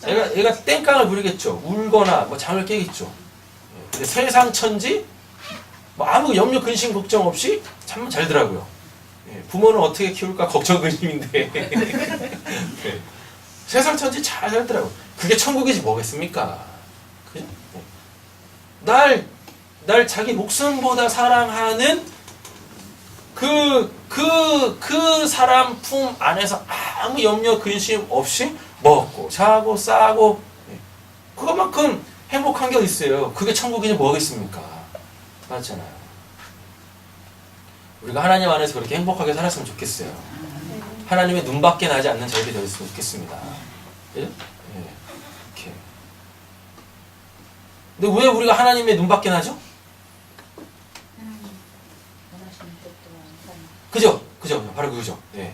얘가 땡깡을 부리겠죠. 울거나 뭐 잠을 깨겠죠. 근데 세상 천지 뭐 아무 염려 근심 걱정 없이 잠만 잘더라고요. 부모는 어떻게 키울까 걱정 근심인데 세상 천지 잘 살더라고요. 그게 천국이지 뭐겠습니까? 그죠? 날 자기 목숨보다 사랑하는 그 사람 품 안에서 아무 염려 근심 없이 먹고 자고 싸고 그것만큼 행복한 게 어디 있어요? 그게 천국이지 뭐겠습니까? 맞잖아요. 우리가 하나님 안에서 그렇게 행복하게 살았으면 좋겠어요. 하나님의 눈밖에 나지 않는 저희들이 되었으면 좋겠습니다. 예? 이렇게. 근데 왜 우리가 하나님의 눈밖에 나죠? 그죠? 바로 그거죠. 네.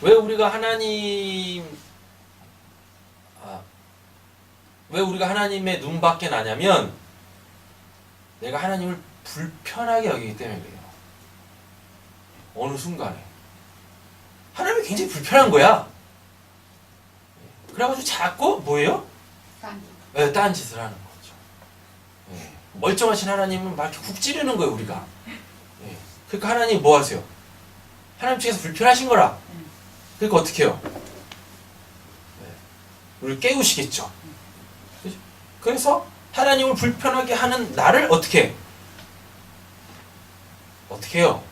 왜 우리가 왜 우리가 하나님의 눈밖에 나냐면 내가 하나님을 불편하게 여기기 때문에 그래요. 어느 순간에 하나님이 굉장히 불편한 거야. 그래가지고 자꾸 뭐예요? 딴짓을 하는 거죠. 멀쩡하신 하나님은 막 이렇게 훅 찌르는 거예요, 우리가. 예. 그러니까 하나님 뭐 하세요? 하나님 측에서 불편하신 거라. 그러니까 어떻게 해요? 우리를 깨우시겠죠. 그죠? 그래서 하나님을 불편하게 하는 나를 어떻게 해요?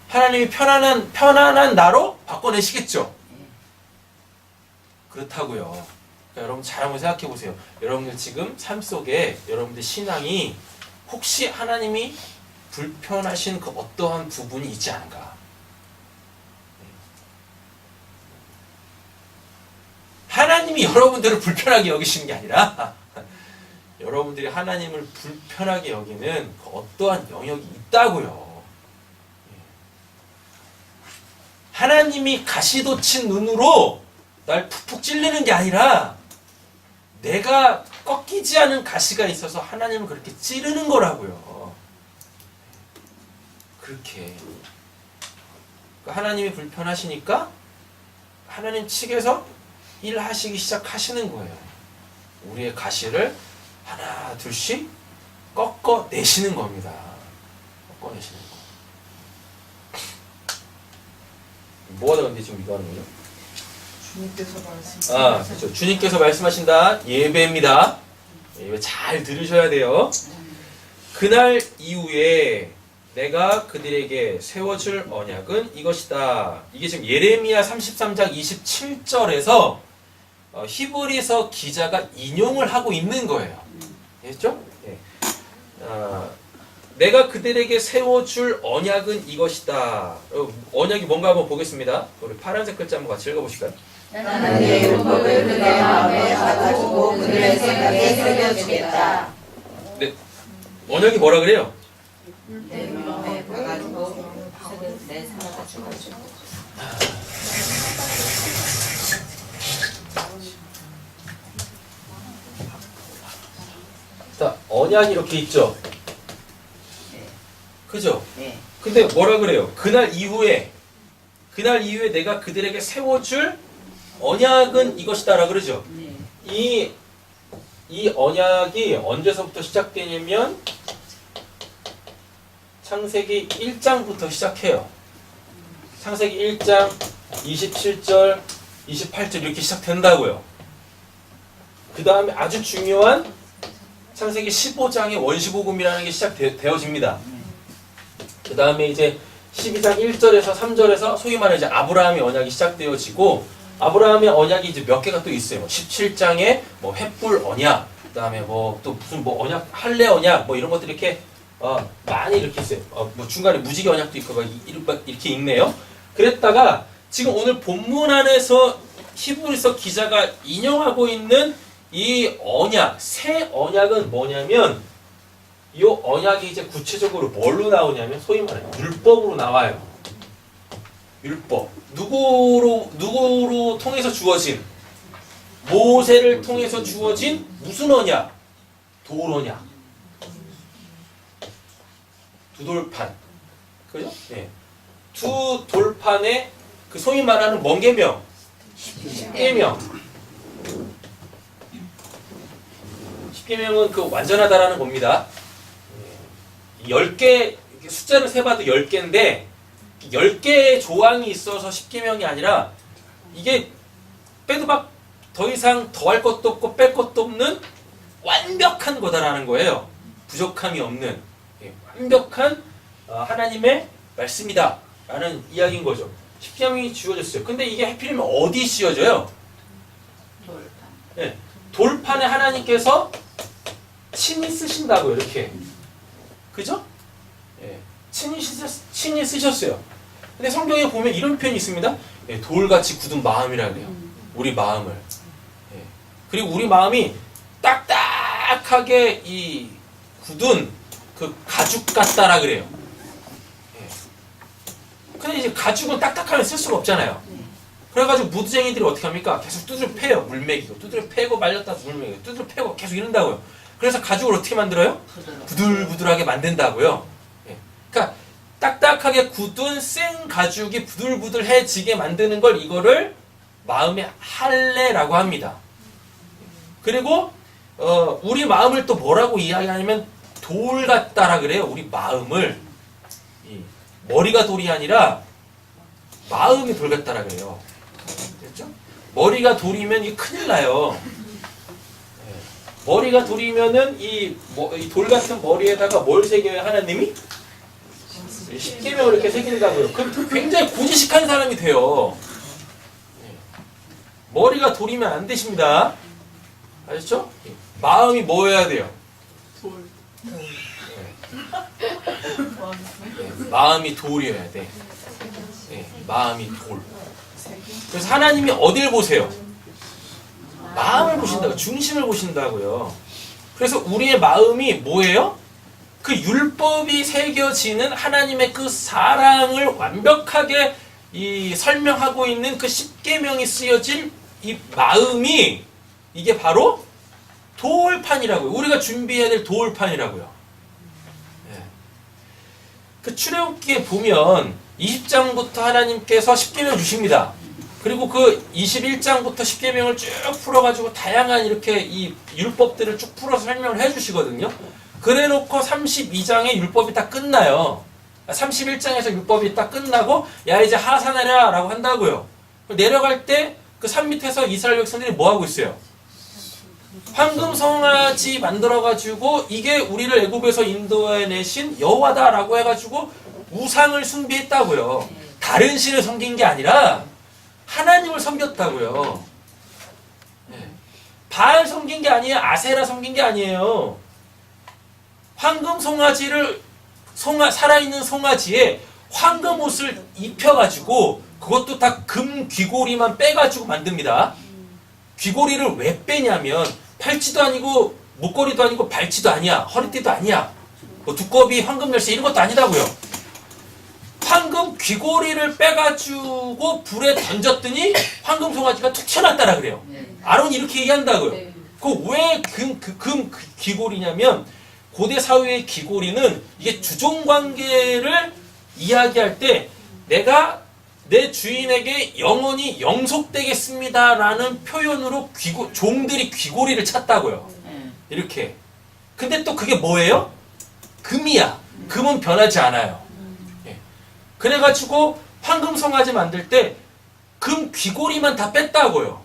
하나님이 편안한 나로 바꿔내시겠죠. 그렇다고요. 그러니까 여러분 잘 한번 생각해 보세요. 여러분들 지금 삶 속에 여러분들 신앙이 혹시 하나님이 불편하신 그 어떠한 부분이 있지 않은가? 하나님이 여러분들을 불편하게 여기시는 게 아니라 여러분들이 하나님을 불편하게 여기는 그 어떠한 영역이 있다고요. 하나님이 가시돋친 눈으로 날 푹푹 찔리는 게 아니라 내가 꺾이지 않은 가시가 있어서 하나님은 그렇게 찌르는 거라고요. 그렇게. 그러니까 하나님이 불편하시니까 하나님 측에서 일하시기 시작하시는 거예요. 우리의 가시를 하나 둘씩 꺾어내시는 겁니다. 꺾어내시는 거. 뭐하다 근데 지금 이거 하는 거예요? 주님께서 말씀. 그렇죠. 주님께서 말씀하신다. 예배입니다. 예배 잘 들으셔야 돼요. 그날 이후에 내가 그들에게 세워줄 언약은 이것이다. 이게 지금 예레미야 33장 27절에서 히브리서 기자가 인용을 하고 있는 거예요. 됐죠? 예. 내가 그들에게 세워줄 언약은 이것이다. 언약이 뭔가 한번 보겠습니다. 우리 파란색 글자 한번 같이 읽어보실까요? 나는 내 율법을 그들의 마음에 박아주고 그들의 생각에 새겨주겠다. 네. 언약이 뭐라 그래요? 내 마음에 박아주고 내 생각에 주가지고. 자, 언약이 이렇게 있죠? 그죠? 네. 근데 뭐라 그래요? 그날 이후에 내가 그들에게 세워줄 언약은 이것이다라 그러죠? 네. 이 언약이 언제서부터 시작되냐면 창세기 1장부터 시작해요. 창세기 1장 27절, 28절 이렇게 시작된다고요. 그 다음에 아주 중요한 창세기 15장의 원시복음이라는 게 시작되어집니다. 그 다음에 이제 12장 1절에서 3절에서 소위 말해 이제 아브라함의 언약이 시작되어지고 아브라함의 언약이 이제 몇 개가 또 있어요. 17장에 뭐 횃불 언약, 그 다음에 뭐 또 무슨 뭐 언약, 할례 언약 뭐 이런 것들이 이렇게 많이 이렇게 있어요. 뭐 중간에 무지개 언약도 있고 이렇게 있네요. 그랬다가 지금 오늘 본문 안에서 히브리서 기자가 인용하고 있는 이 언약, 새 언약은 뭐냐면 이 언약이 이제 구체적으로 뭘로 나오냐면 소위 말해 율법으로 나와요. 율법. 누구로 통해서 주어진? 모세를 통해서 주어진 무슨 언약? 돌 언약. 두 돌판. 그죠? 예. 두 돌판에 그 소위 말하는 뭔 계명? 십계명. 십계명은 그 완전하다라는 겁니다. 10개, 숫자를 세봐도 10개인데 10개의 조항이 있어서 십계명이 아니라 이게 빼도 막 더 이상 더할 것도 없고 뺄 것도 없는 완벽한 거다라는 거예요. 부족함이 없는 완벽한 하나님의 말씀이다 라는 이야기인 거죠. 십계명이 지어졌어요. 근데 이게 하필이면 어디 지어져요? 돌판. 네, 돌판에 하나님께서 친히 쓰신다고요. 이렇게. 그죠? 예, 친히 쓰셨어요. 근데 성경에 보면 이런 표현이 있습니다. 예, 돌같이 굳은 마음이라 그래요. 우리 마음을. 예, 그리고 우리 마음이 딱딱하게 이 굳은 그 가죽 같다라 그래요. 예. 근데 이제 가죽은 딱딱하면 쓸 수가 없잖아요. 그래가지고 무드쟁이들이 어떻게 합니까? 계속 두드려 패요. 물매기고. 두드려 패고 말렸다 물매기고. 두드려 패고 계속 이런다고요. 그래서 가죽을 어떻게 만들어요? 부들부들하게 만든다고요. 예. 그러니까 딱딱하게 굳은 센 가죽이 부들부들해지게 만드는 걸 이거를 마음의 할례라고 합니다. 그리고 우리 마음을 또 뭐라고 이야기하냐면 돌 같다라 그래요. 우리 마음을. 머리가 돌이 아니라 마음이 돌 같다라 그래요. 그렇죠? 머리가 돌이면 이 큰일 나요. 머리가 돌이면은 이 돌 같은 머리에다가 뭘 새겨야 하나님이? 십계명을 이렇게 새긴다고요. 그럼 굉장히 고지식한 사람이 돼요. 머리가 돌이면 안 되십니다. 아셨죠? 마음이 뭐여야 돼요? 마음이 돌이어야 돼. 마음이 돌. 그래서 하나님이 어딜 보세요? 마음을 보신다고, 중심을 보신다고요. 그래서 우리의 마음이 뭐예요? 그 율법이 새겨지는 하나님의 그 사랑을 완벽하게 설명하고 있는 그 십계명이 쓰여질 이 마음이 이게 바로 돌판이라고요. 우리가 준비해야 될 돌판이라고요. 그 출애굽기에 보면 20장부터 하나님께서 십계명 주십니다. 그리고 그 21장부터 십계명을 쭉 풀어가지고 다양한 이렇게 이 율법들을 쭉 풀어서 설명을 해주시거든요. 그래놓고 32장에 율법이 딱 끝나요. 31장에서 율법이 딱 끝나고 야 이제 하산하라 라고 한다고요. 내려갈 때 그 산 밑에서 이스라엘 백성들이 뭐 하고 있어요? 황금 송아지 만들어가지고 이게 우리를 애굽에서 인도해내신 여호와다라고 해가지고 우상을 숭배했다고요. 다른 신을 섬긴 게 아니라 하나님을 섬겼다고요. 바알 섬긴 게 아니에요. 아세라 섬긴 게 아니에요. 황금 송아지를 살아있는 송아지에 황금 옷을 입혀가지고 그것도 다 금 귀고리만 빼가지고 만듭니다. 귀고리를 왜 빼냐면 팔찌도 아니고 목걸이도 아니고 발찌도 아니야. 허리띠도 아니야. 뭐 두꺼비, 황금 열쇠 이런 것도 아니다고요. 황금 귀고리를 빼가지고 불에 던졌더니 황금 송아지가 툭 튀어났다라 그래요. 아론이 이렇게 얘기한다고요. 그 왜 금 귀고리냐면 고대 사회의 귀고리는 이게 주종관계를 이야기할 때 내가 내 주인에게 영원히 영속되겠습니다라는 표현으로 종들이 귀고리를 찼다고요. 이렇게. 근데 또 그게 뭐예요? 금이야. 금은 변하지 않아요. 그래가지고 황금 송아지 만들 때 금 귀고리만 다 뺐다고요.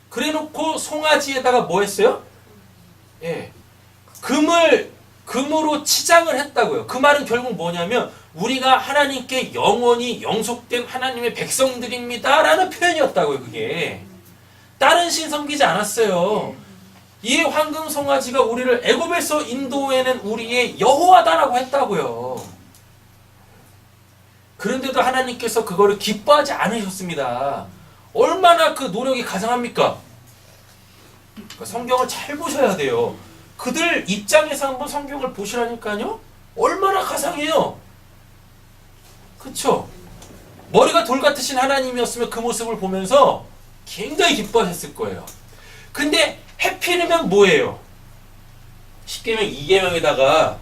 그래놓고 송아지에다가 뭐 했어요? 금으로 치장을 했다고요. 그 말은 결국 뭐냐면 우리가 하나님께 영원히 영속된 하나님의 백성들입니다 라는 표현이었다고요. 그게 다른 신 섬기지 않았어요. 이 황금 송아지가 우리를 애굽에서 인도해낸 우리의 여호와다라고 했다고요. 그런데도 하나님께서 그거를 기뻐하지 않으셨습니다. 얼마나 그 노력이 가상합니까? 그러니까 성경을 잘 보셔야 돼요. 그들 입장에서 한번 성경을 보시라니까요. 얼마나 가상해요. 그쵸? 머리가 돌 같으신 하나님이었으면 그 모습을 보면서 굉장히 기뻐하셨을 거예요. 근데 해피르면 뭐예요? 십계명 2계명에다가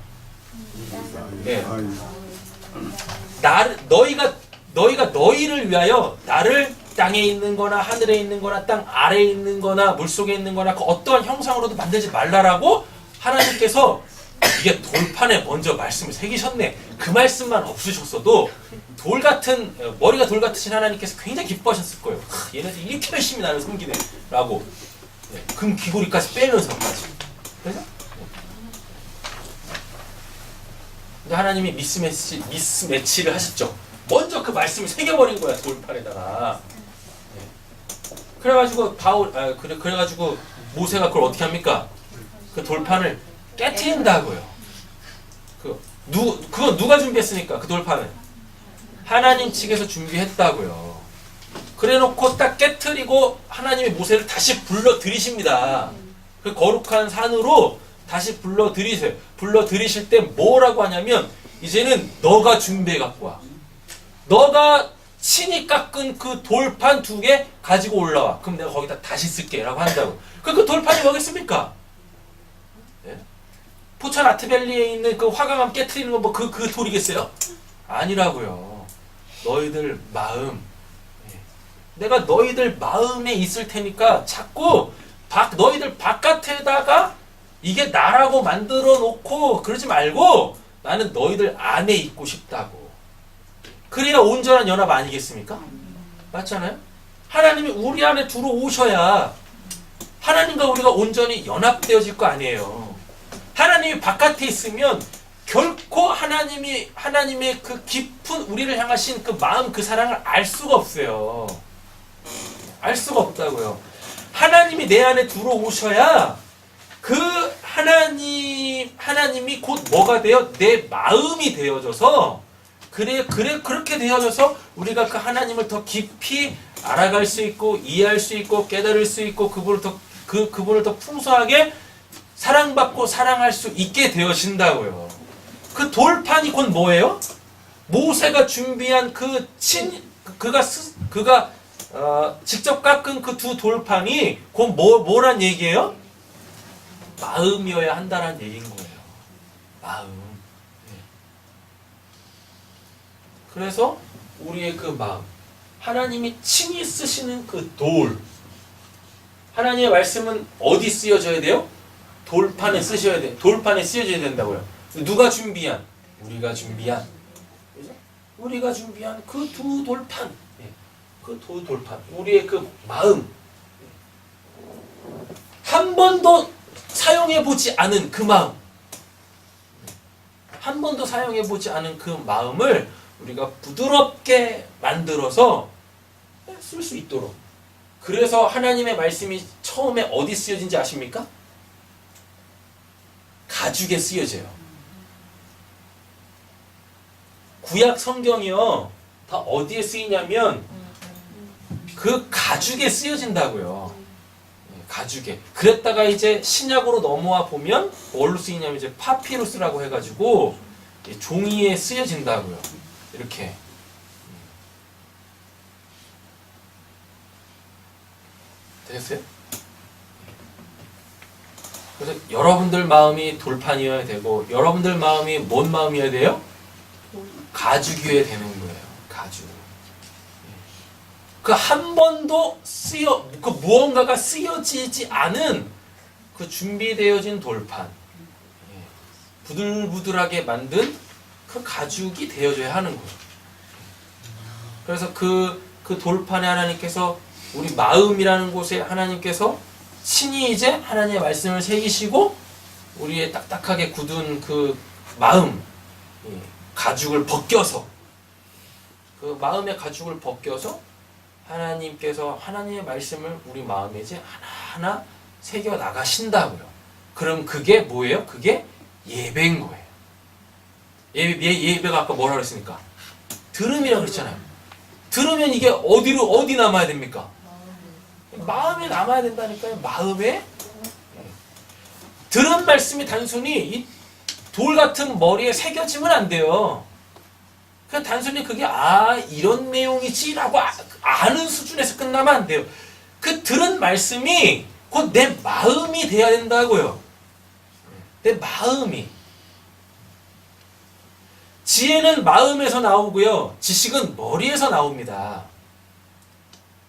너희가 너희를 위하여 나를 땅에 있는 거나 하늘에 있는 거나 땅 아래에 있는 거나 물속에 있는 거나 그 어떠한 형상으로도 만들지 말라라고 하나님께서 이게 돌판에 먼저 말씀을 새기셨네. 그 말씀만 없으셨어도 머리가 돌 같으신 하나님께서 굉장히 기뻐하셨을 거예요. 얘네들 이렇게 열심히 나를 섬기네 라고. 금 귀고리까지 빼면서까지. 그래서 근데 하나님이 미스매치를 하셨죠. 먼저 그 말씀을 새겨버린 거야, 돌판에다가. 그래가지고 그래가지고 모세가 그걸 어떻게 합니까? 그 돌판을 깨트린다고요. 그건 누가 준비했으니까 그 돌판을 하나님 측에서 준비했다고요. 그래놓고 딱 깨트리고 하나님이 모세를 다시 불러들이십니다. 그 거룩한 산으로 다시 불러들이세요. 불러들이실 때 뭐라고 하냐면 이제는 너가 준비해 갖고 와. 너가 친히 깎은 그 돌판 2개 가지고 올라와. 그럼 내가 거기다 다시 쓸게 라고 한다고. 그 돌판이 뭐겠습니까? 포천 아트밸리에 있는 그 화강암 깨트리는 건 뭐 그 돌이겠어요? 아니라고요. 너희들 마음. 내가 너희들 마음에 있을 테니까 자꾸 너희들 바깥에다가 이게 나라고 만들어 놓고 그러지 말고 나는 너희들 안에 있고 싶다고. 그래야 온전한 연합 아니겠습니까? 맞잖아요? 하나님이 우리 안에 들어오셔야 하나님과 우리가 온전히 연합되어질 거 아니에요. 하나님이 바깥에 있으면 결코 하나님의 그 깊은 우리를 향하신 그 마음, 그 사랑을 알 수가 없어요. 알 수가 없다고요. 하나님이 내 안에 들어오셔야 그 하나님이 곧 뭐가 되어? 내 마음이 되어져서 그렇게 되어져서 우리가 그 하나님을 더 깊이 알아갈 수 있고 이해할 수 있고 깨달을 수 있고 그분을 더 풍성하게 사랑받고 사랑할 수 있게 되어진다고요. 그 돌판이 곧 뭐예요? 모세가 준비한 그가 직접 깎은 그 두 돌판이 곧 뭐란 얘기예요? 마음이어야 한다는 얘기인 거예요. 마음. 그래서 우리의 그 마음, 하나님이 친히 쓰시는 그 돌, 하나님의 말씀은 어디 쓰여져야 돼요? 돌판에 쓰셔야 돼요. 돌판에 쓰여져야 된다고요. 누가 준비한? 우리가 준비한. 그죠? 우리가 준비한 그 두 돌판. 그 두 돌판. 우리의 그 마음. 한 번도 사용해보지 않은 그 마음. 한 번도 사용해보지 않은 그 마음을 우리가 부드럽게 만들어서 쓸 수 있도록. 그래서 하나님의 말씀이 처음에 어디 쓰여진지 아십니까? 가죽에 쓰여져요. 구약 성경이요. 다 어디에 쓰이냐면 그 가죽에 쓰여진다고요. 가죽에. 그랬다가 이제 신약으로 넘어와 보면 뭘로 쓰이냐면 이제 파피루스라고 해가지고 종이에 쓰여진다고요. 이렇게. 되겠어요? 그래서 여러분들 마음이 돌판이어야 되고 여러분들 마음이 뭔 마음이어야 돼요? 가죽이어야 되는 거예요. 가죽. 그 한 번도 그 무언가가 쓰여지지 않은 그 준비되어진 돌판. 부들부들하게 만든 그 가죽이 되어져야 하는 거예요. 그래서 그 돌판에 하나님께서 우리 마음이라는 곳에 하나님께서 친히 이제 하나님의 말씀을 새기시고 우리의 딱딱하게 굳은 그 마음, 가죽을 벗겨서 그 마음의 가죽을 벗겨서 하나님께서 하나님의 말씀을 우리 마음에 이제 하나하나 새겨 나가신다고요. 그럼 그게 뭐예요? 그게 예배인 거예요. 예배가 아까 뭐라 그랬습니까? 들음이라고 그랬잖아요. 들으면 이게 어디 남아야 됩니까? 마음에 남아야 된다니까요. 마음에. 들은 말씀이 단순히 이 돌 같은 머리에 새겨지면 안 돼요. 그냥 단순히 그게 이런 내용이지라고 아는 수준에서 끝나면 안 돼요. 그 들은 말씀이 곧 내 마음이 돼야 된다고요. 내 마음이. 지혜는 마음에서 나오고요. 지식은 머리에서 나옵니다.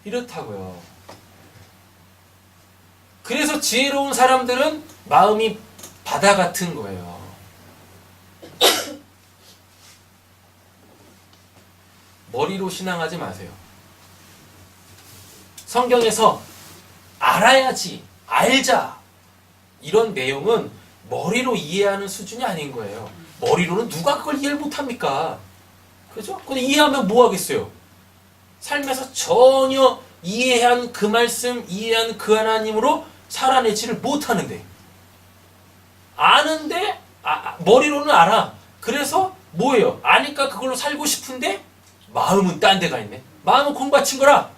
이렇다고요. 그래서 지혜로운 사람들은 마음이 바다 같은 거예요. 머리로 신앙하지 마세요. 성경에서 알아야지, 알자 이런 내용은 머리로 이해하는 수준이 아닌 거예요. 머리로는 누가 그걸 이해를 못합니까? 그죠? 근데 이해하면 뭐 하겠어요? 삶에서 전혀 이해한 그 말씀, 이해한 그 하나님으로 살아내지를 못하는데 아는데 머리로는 알아. 그래서 뭐예요? 아니까 그걸로 살고 싶은데 마음은 딴 데가 있네. 마음은 공부한 거라.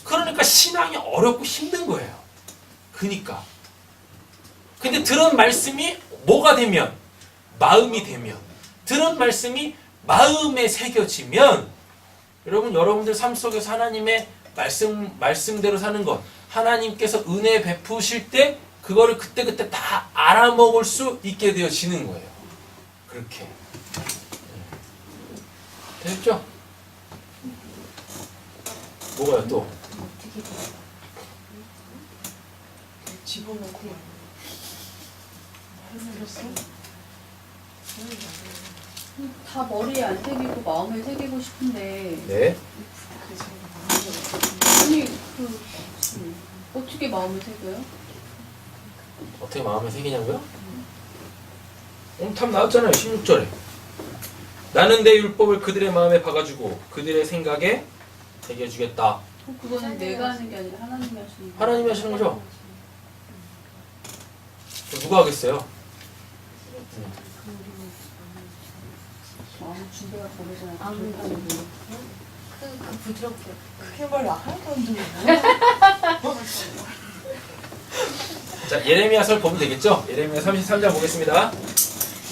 그러니까 신앙이 어렵고 힘든 거예요. 그러니까. 근데 들은 말씀이 뭐가 되면? 마음이 되면. 들은 말씀이 마음에 새겨지면 여러분들 삶 속에서 하나님의 말씀대로 사는 것, 하나님께서 은혜 베푸실 때 그거를 그때그때 다 알아먹을 수 있게 되어지는 거예요. 그렇게. 됐죠? 뭐가요 또? 집어넣고 다 머리에 안 새기고 마음에 새기고 싶은데 네. 아니 어떻게 마음에 새겨요? 어떻게 마음에 새기냐고요? 답 나왔잖아요. 16절에. 나는 내 율법을 그들의 마음에 박아주고 그들의 생각에 새겨주겠다. 그거는 내가 하는 게 아니라 하나님이 하시는 거예요. 하나님이 하시는 거죠? 누가 하겠어요? 마음 준비가 되잖아요. 그 부드럽게. 크게 말로 하나도 안 들리네. 자, 예레미야서를 보면 되겠죠? 예레미야 33장 보겠습니다.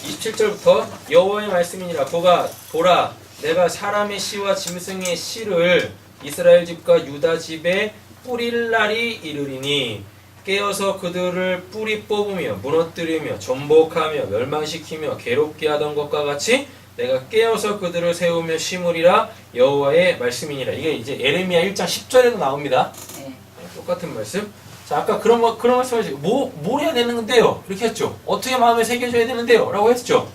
27절부터 여호와의 말씀이니라. 보라 내가 사람의 씨와 짐승의 씨를 이스라엘 집과 유다 집에 뿌릴 날이 이르리니 깨어서 그들을 뿌리 뽑으며 무너뜨리며 전복하며 멸망시키며 괴롭게 하던 것과 같이 내가 깨어서 그들을 세우며 심으리라. 여호와의 말씀이니라. 이게 이제 예레미야 1장 10절에도 나옵니다. 네. 똑같은 말씀. 자, 아까 그런 말씀을 뭘 해야 되는 건데요? 이렇게 했죠. 어떻게 마음에 새겨줘야 되는데요? 라고 했죠.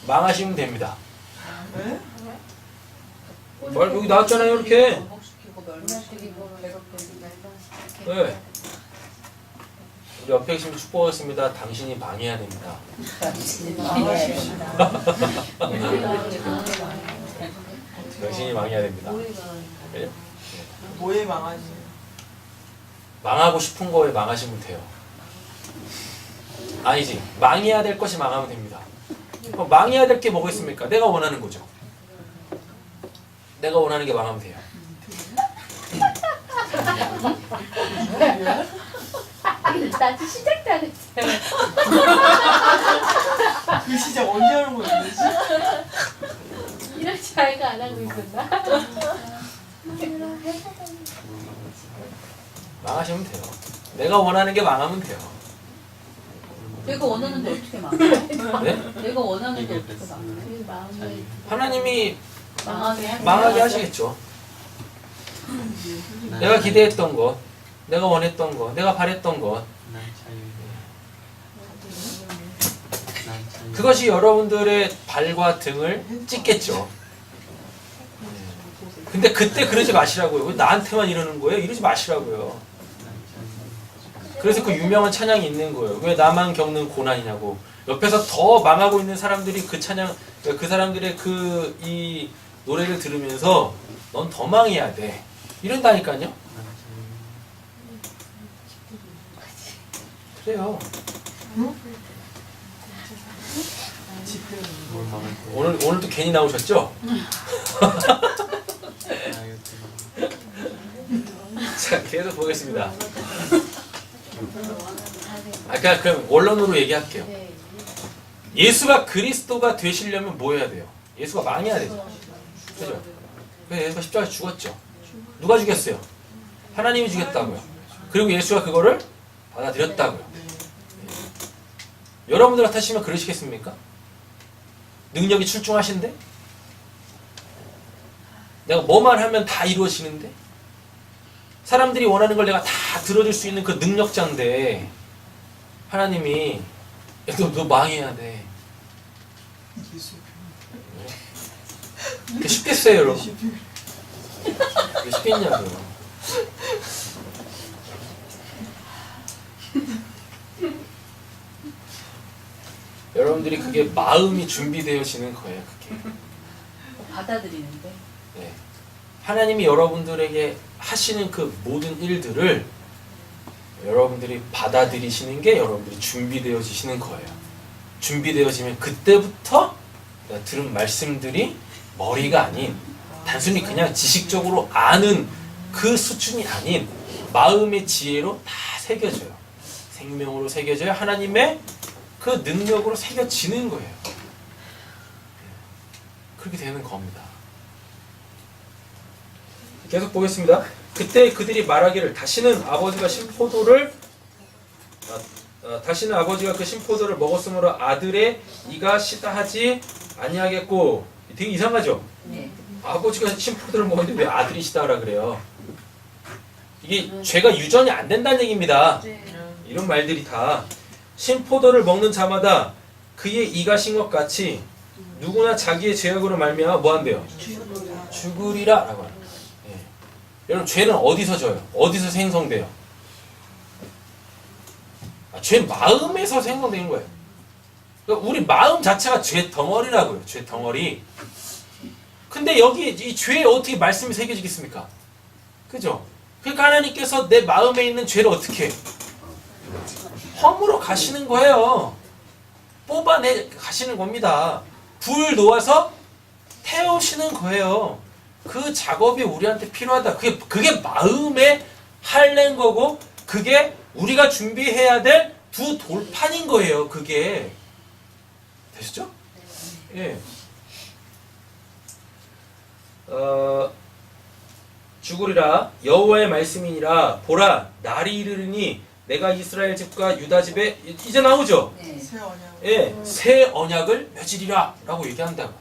망하시면 됩니다. 네? 말 여기 나왔잖아요, 이렇게. 전복시키고 멸망시키고 괴롭게 네. 우리 옆에 계시면 축복하겠습니다. 당신이 망해야 됩니다. 당신이 망해야 됩니다. 네? 뭐에 망하지? 망하고 싶은 거에 망하시면 돼요. 아니지. 망해야 될 것이 망하면 됩니다. 그럼 망해야 될 게 뭐가 있습니까? 내가 원하는 거죠. 내가 원하는 게 망하면 돼요. 나도 시작도 안 했어. 그 시작 언제 하는 거였지? 이렇게 아이가 안 하고 있었나? 망하시면 돼요. 내가 원하는 게 망하면 돼요. 내가 원하는데 어떻게 망해? 네? 내가 원하는데 어떻게 망해? 그 마음을 하나님이 망하게 망하게 하시겠죠. 내가 기대했던 것, 내가 원했던 것, 내가 바랬던 것, 그것이 여러분들의 발과 등을 찢겠죠. 근데 그때 그러지 마시라고요. 왜 나한테만 이러는 거예요? 이러지 마시라고요. 그래서 그 유명한 찬양이 있는 거예요. 왜 나만 겪는 고난이냐고. 옆에서 더 망하고 있는 사람들이 그 찬양, 그 사람들의 이 노래를 들으면서 넌 더 망해야 돼. 이런다니까요. 그래요. 오늘도 괜히 나오셨죠? 자, 계속 보겠습니다. 아까 그럼 원론으로 얘기할게요. 예수가 그리스도가 되시려면 뭐 해야 돼요? 예수가 망해야 되죠. 그죠? 그래서 예수가 십자가에 죽었죠. 누가 죽였어요? 하나님이 죽였다고요. 그리고 예수가 그거를 받아들였다고요. 여러분들 같으시면 그러시겠습니까? 능력이 출중하신데? 내가 뭐만 하면 다 이루어지는데? 사람들이 원하는 걸 내가 다 들어줄 수 있는 그 능력자인데 하나님이 너 망해야 돼. 그게 쉽겠어요, 여러분? 그게 쉽겠냐고요. 여러분들이 그게 마음이 준비되어지는 거예요, 그게. 받아들이는데 네. 하나님이 여러분들에게 하시는 그 모든 일들을 여러분들이 받아들이시는 게 여러분들이 준비되어지시는 거예요. 준비되어지면 그때부터 내가 들은 말씀들이 머리가 아닌 단순히 그냥 지식적으로 아는 그 수준이 아닌 마음의 지혜로 다 새겨져요. 생명으로 새겨져요. 하나님의 그 능력으로 새겨지는 거예요. 그렇게 되는 겁니다. 계속 보겠습니다. 그때 그들이 말하기를 다시는 아버지가 그 신포도를 먹었으므로 아들의 이가 시다 하지 아니하겠고. 되게 이상하죠? 네. 아버지가 신포도를 먹었는데 왜 아들이 시다하라 그래요? 이게 죄가 유전이 안 된다는 얘기입니다. 이런 말들이 다 신포도를 먹는 자마다 그의 이가 신 것 같이 누구나 자기의 죄악으로 말미암아 뭐 한대요? 죽으리라 라고 하는 거예요. 예. 여러분 죄는 어디서 져요? 어디서 생성돼요? 죄 마음에서 생성되는 거예요. 그러니까 우리 마음 자체가 죄 덩어리라고요. 죄 덩어리. 근데 여기 이 죄에 어떻게 말씀이 새겨지겠습니까? 그죠? 그러니까 하나님께서 내 마음에 있는 죄를 어떻게 허물어 가시는 거예요. 뽑아내 가시는 겁니다. 불 놓아서 태우시는 거예요. 그 작업이 우리한테 필요하다. 그게 마음에 할낸 거고, 그게 우리가 준비해야 될 두 돌판인 거예요. 그게 되시죠? 예. 죽으리라 여호와의 말씀이니라. 보라 날이 이르르니 내가 이스라엘 집과 유다 집에 이제 나오죠. 네. 새 언약. 예, 새 언약을 맺으리라 라고 얘기한다고.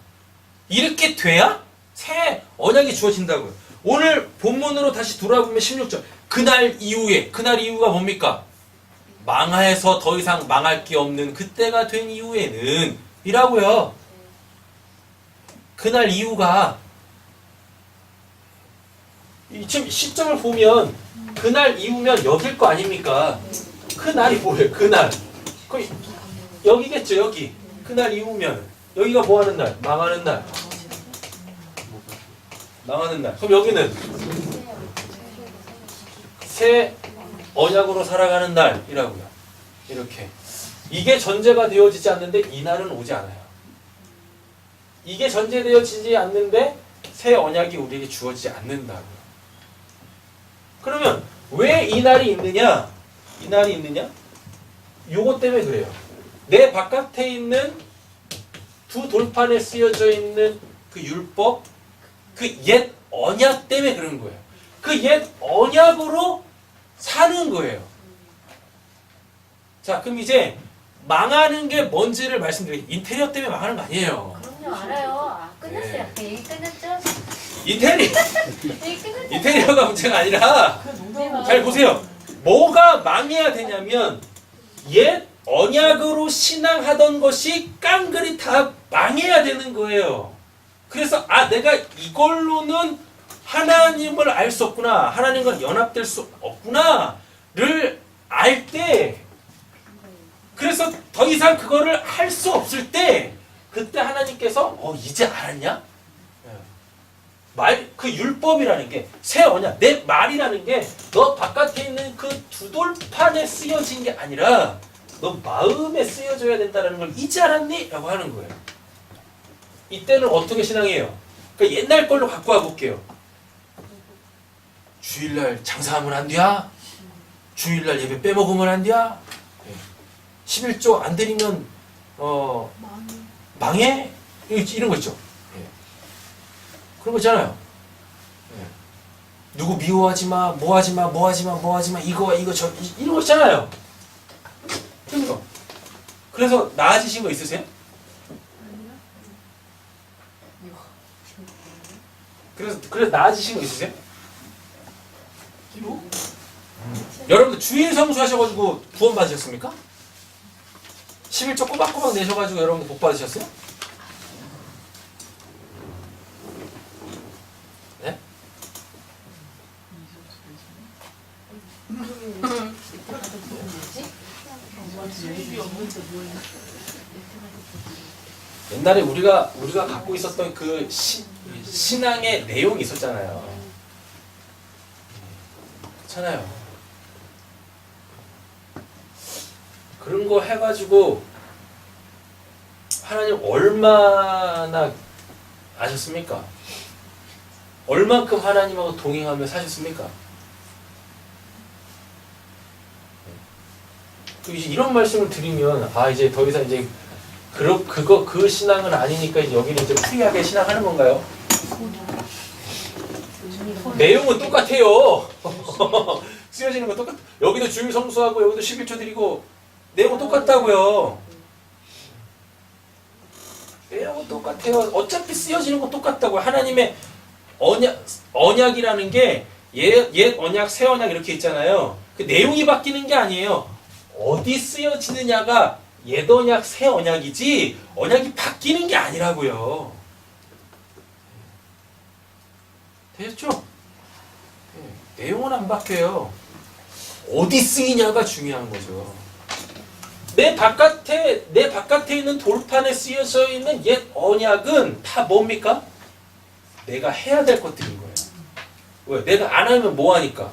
이렇게 돼야 새 언약이 주어진다고요. 오늘 본문으로 다시 돌아보면 16절. 그날 이후가 뭡니까? 망하에서 더 이상 망할 게 없는 그때가 된 이후에는 이라고요. 그날 이후가 지금 시점을 보면 그날 이후면 여길 거 아닙니까? 그날이 뭐예요? 그날. 거의 여기겠죠, 여기. 그날 이후면 여기가 뭐 하는 날? 망하는 날. 망하는 날. 그럼 여기는 새 언약으로 살아가는 날이라고요. 이렇게. 이게 전제가 되어지지 않는데 이 날은 오지 않아요. 이게 전제되어지지 않는데 새 언약이 우리에게 주어지지 않는다고요. 그러면 왜 이 날이 있느냐? 이 날이 있느냐? 요것 때문에 그래요. 내 바깥에 있는 두 돌판에 쓰여져 있는 그 율법, 그 옛 언약 때문에 그런 거예요. 그 옛 언약으로 사는 거예요. 자, 그럼 이제 망하는 게 뭔지를 말씀드릴게요. 인테리어 때문에 망하는 거 아니에요. 그럼요, 알아요. 끝났어요. 얘기 끝났죠? 인테리어가 문제가 아니라 그 농담. 잘 보세요. 뭐가 망해야 되냐면 옛 언약으로 신앙하던 것이 깡그리 다 망해야 되는 거예요. 그래서 내가 이걸로는 하나님을 알 수 없구나, 하나님과 연합될 수 없구나를 알 때, 그래서 더 이상 그거를 할 수 없을 때, 그때 하나님께서 이제 알았냐? 그 율법이라는 게, 새 언약, 내 말이라는 게 너 바깥에 있는 그 두 돌판에 쓰여진 게 아니라 너 마음에 쓰여져야 된다는 걸 이제 알았니? 라고 하는 거예요. 이때는 어떻게 신앙해요? 그러니까 옛날 걸로 갖고 와볼게요. 주일날 장사하면 안 돼? 주일날 예배 빼먹으면 안 돼? 11조 안 드리면 망해? 이런 거 있죠. 그런 거 있잖아요. 누구 미워하지 마, 뭐 하지 마, 뭐 하지 마, 뭐 하지 마, 이거 이런 거 있잖아요. 그런 거. 그래서 나아지신 거 있으세요? 그래서 나아지신 거 있으세요? 여러분들 주일 성수하셔가지고 구원 받으셨습니까? 11조 꼬박꼬박 내셔가지고 여러분들 복 받으셨어요? 네? 옛날에 우리가 갖고 있었던 그 신앙의 내용이 있었잖아요. 그렇잖아요. 그런 거 해가지고 하나님 얼마나 아셨습니까? 얼만큼 하나님하고 동행하며 사셨습니까? 이제 이런 말씀을 드리면 이제 더 이상 이제 그 신앙은 아니니까 이제 여기는 이제 프리하게 신앙하는 건가요? 내용은 똑같아요. 쓰여지는 건 똑같아. 여기도 주일 성수하고 여기도 11조 드리고 내용은 똑같다고요. 내용은 똑같아요. 어차피 쓰여지는 건 똑같다고요. 하나님의 언약이라는 게 옛 언약, 새 언약 이렇게 있잖아요. 그 내용이 바뀌는 게 아니에요. 어디 쓰여지느냐가 옛 언약, 새 언약이지 언약이 바뀌는 게 아니라고요. 되셨죠? 네, 내용은 안 바뀌어요. 어디 쓰이냐가 중요한 거죠. 내 바깥에 있는 돌판에 쓰여져 있는 옛 언약은 다 뭡니까? 내가 해야 될 것들인 거예요. 왜? 내가 안 하면 뭐 하니까?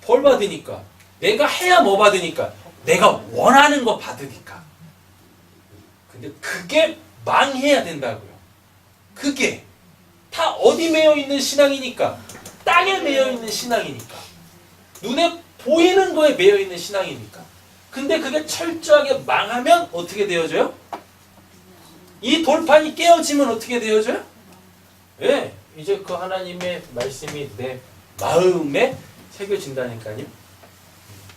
벌 받으니까. 내가 해야 뭐 받으니까? 내가 원하는 거 받으니까. 근데 그게 망해야 된다고요. 그게 다 어디 매여 있는 신앙이니까? 땅에 매여 있는 신앙이니까. 눈에 보이는 거에 매여 있는 신앙이니까. 근데 그게 철저하게 망하면 어떻게 되어져요? 이 돌판이 깨어지면 어떻게 되어져요? 예, 이제 그 하나님의 말씀이 내 마음에 새겨진다니까요.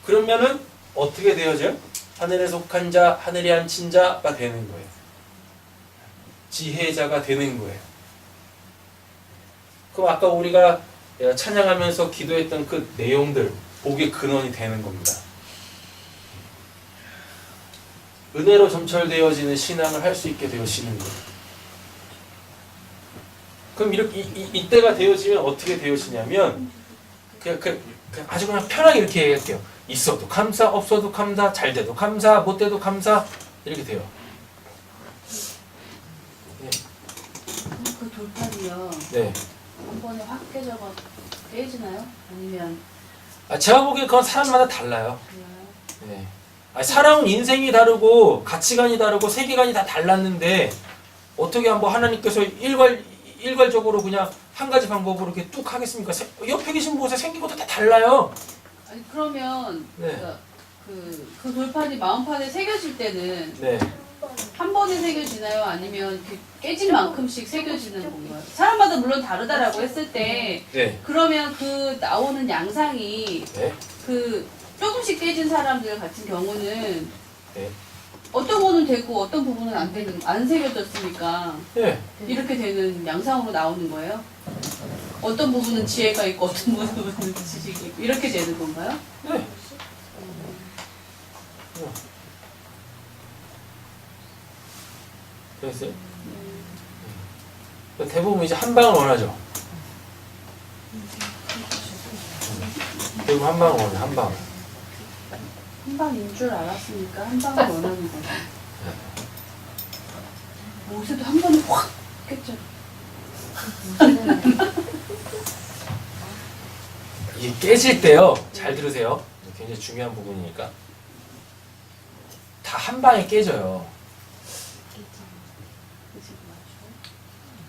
그러면은 어떻게 되어져요? 하늘에 속한 자, 하늘에 앉힌 자가 되는 거예요. 지혜자가 되는 거예요. 그럼 아까 우리가 찬양하면서 기도했던 그 내용들, 복의 근원이 되는 겁니다. 은혜로 점철되어지는 신앙을 할 수 있게 되어지는 거예요. 그럼 이렇게 이때가 되어지면 어떻게 되어지냐면 그냥 아주 그냥 편하게 이렇게 얘기할게요. 있어도 감사, 없어도 감사, 잘 돼도 감사, 못 돼도 감사 이렇게 돼요. 네. 그 돌판이요. 네. 한 번에 확 깨져가 깨지나요? 아니면 제가 보기엔 그건 사람마다 달라요. 그냥 네. 살아온 인생이 다르고 가치관이 다르고 세계관이 다 달랐는데 어떻게 뭐 하나님께서 일괄적으로 그냥 한 가지 방법으로 이렇게 뚝 하겠습니까? 옆에 계신 분에 생긴 것도 다 달라요. 아니 그러면 네. 그러니까 그 돌판이 마음판에 새겨질 때는 네. 한 번에 새겨지나요? 아니면 깨진 만큼씩 새겨지는 건가요? 사람마다 물론 다르다라고 했을 때 네. 그러면 그 나오는 양상이 네. 그 조금씩 깨진 사람들 같은 경우는 네. 어떤 부분은 되고 어떤 부분은 안 새겨졌으니까 네. 이렇게 되는 양상으로 나오는 거예요? 어떤 부분은 지혜가 있고 어떤 부분은 지식이 있고 이렇게 되는 건가요? 네. 그랬어요? 대부분 이제 한 방을 원하죠. 대부분 한 방을 원해, 한 방. 한 방인 줄 알았으니까 한 방을 원하는 거죠. 옷에도 한 번에 확 깼죠. 이게 깨질 때요. 잘 들으세요. 굉장히 중요한 부분이니까. 다 한 방에 깨져요.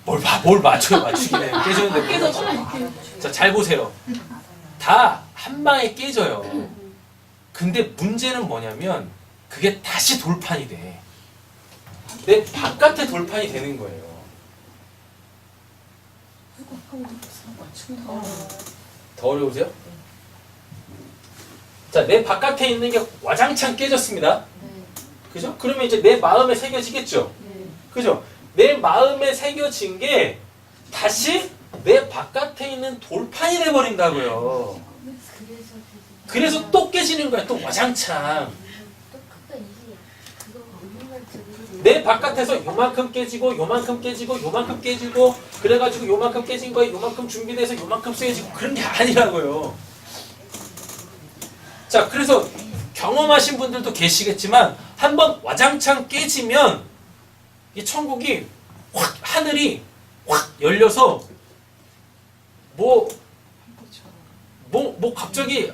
뭘 맞추긴 해요. 깨졌는데 뭘 그래서 맞춰요. 자, 잘 보세요. 다 한 방에 깨져요. 근데 문제는 뭐냐면 그게 다시 돌판이 돼. 내 바깥에 돌판이 되는 거예요. 더 어려우세요? 자, 내 바깥에 있는 게 와장창 깨졌습니다. 그죠? 그러면 이제 내 마음에 새겨지겠죠? 그죠? 내 마음에 새겨진 게 다시 내 바깥에 있는 돌판이 돼버린다고요. 그래서 또 깨지는 거야. 또 와장창. 내 바깥에서 요만큼 깨지고 요만큼 깨지고 요만큼 깨지고 그래가지고 요만큼 깨진 거에 요만큼 준비돼서 요만큼 쓰여지고 그런 게 아니라고요. 자, 그래서 경험하신 분들도 계시겠지만 한번 와장창 깨지면 이 천국이 확 하늘이 확 열려서 뭐 갑자기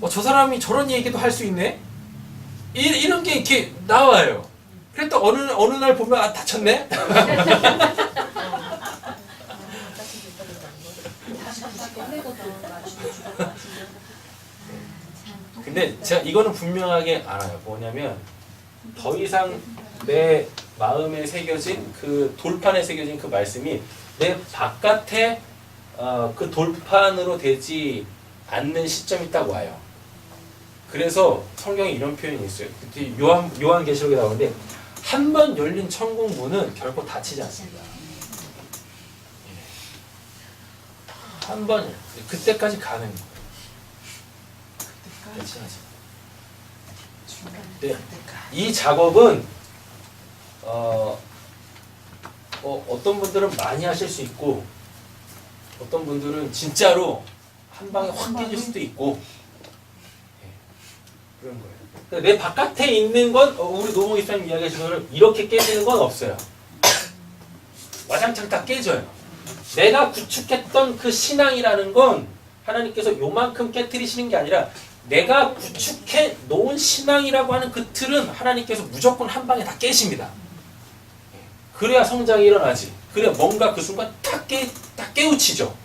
저 사람이 저런 얘기도 할 수 있네? 이런 게 이렇게 나와요. 그랬다 어느 날 보면 아, 다쳤네? 근데 제가 이거는 분명하게 알아요. 뭐냐면 더 이상 내 마음에 새겨진 그 돌판에 새겨진 그 말씀이 내 바깥에 그 돌판으로 되지 않는 시점이 딱 와요. 그래서 성경에 이런 표현이 있어요. 요한계시록에 나오는데 한 번 열린 천국 문은 결코 닫히지 않습니다. 한 번 그때까지 가는 거예요. 친하지. 네. 이 작업은 어떤 분들은 많이 하실 수 있고 어떤 분들은 진짜로 한 방에 확 깨질 수도 있고 그런 거예요. 그러니까 내 바깥에 있는 건 우리 노봉 이사님 이야기하신 거는 이렇게 깨지는 건 없어요. 와장창 다 깨져요. 내가 구축했던 그 신앙이라는 건 하나님께서 요만큼 깨뜨리시는 게 아니라 내가 구축해 놓은 신앙이라고 하는 그 틀은 하나님께서 무조건 한 방에 다 깨십니다. 그래야 성장이 일어나지. 그래야 뭔가 그 순간 딱 깨우치죠.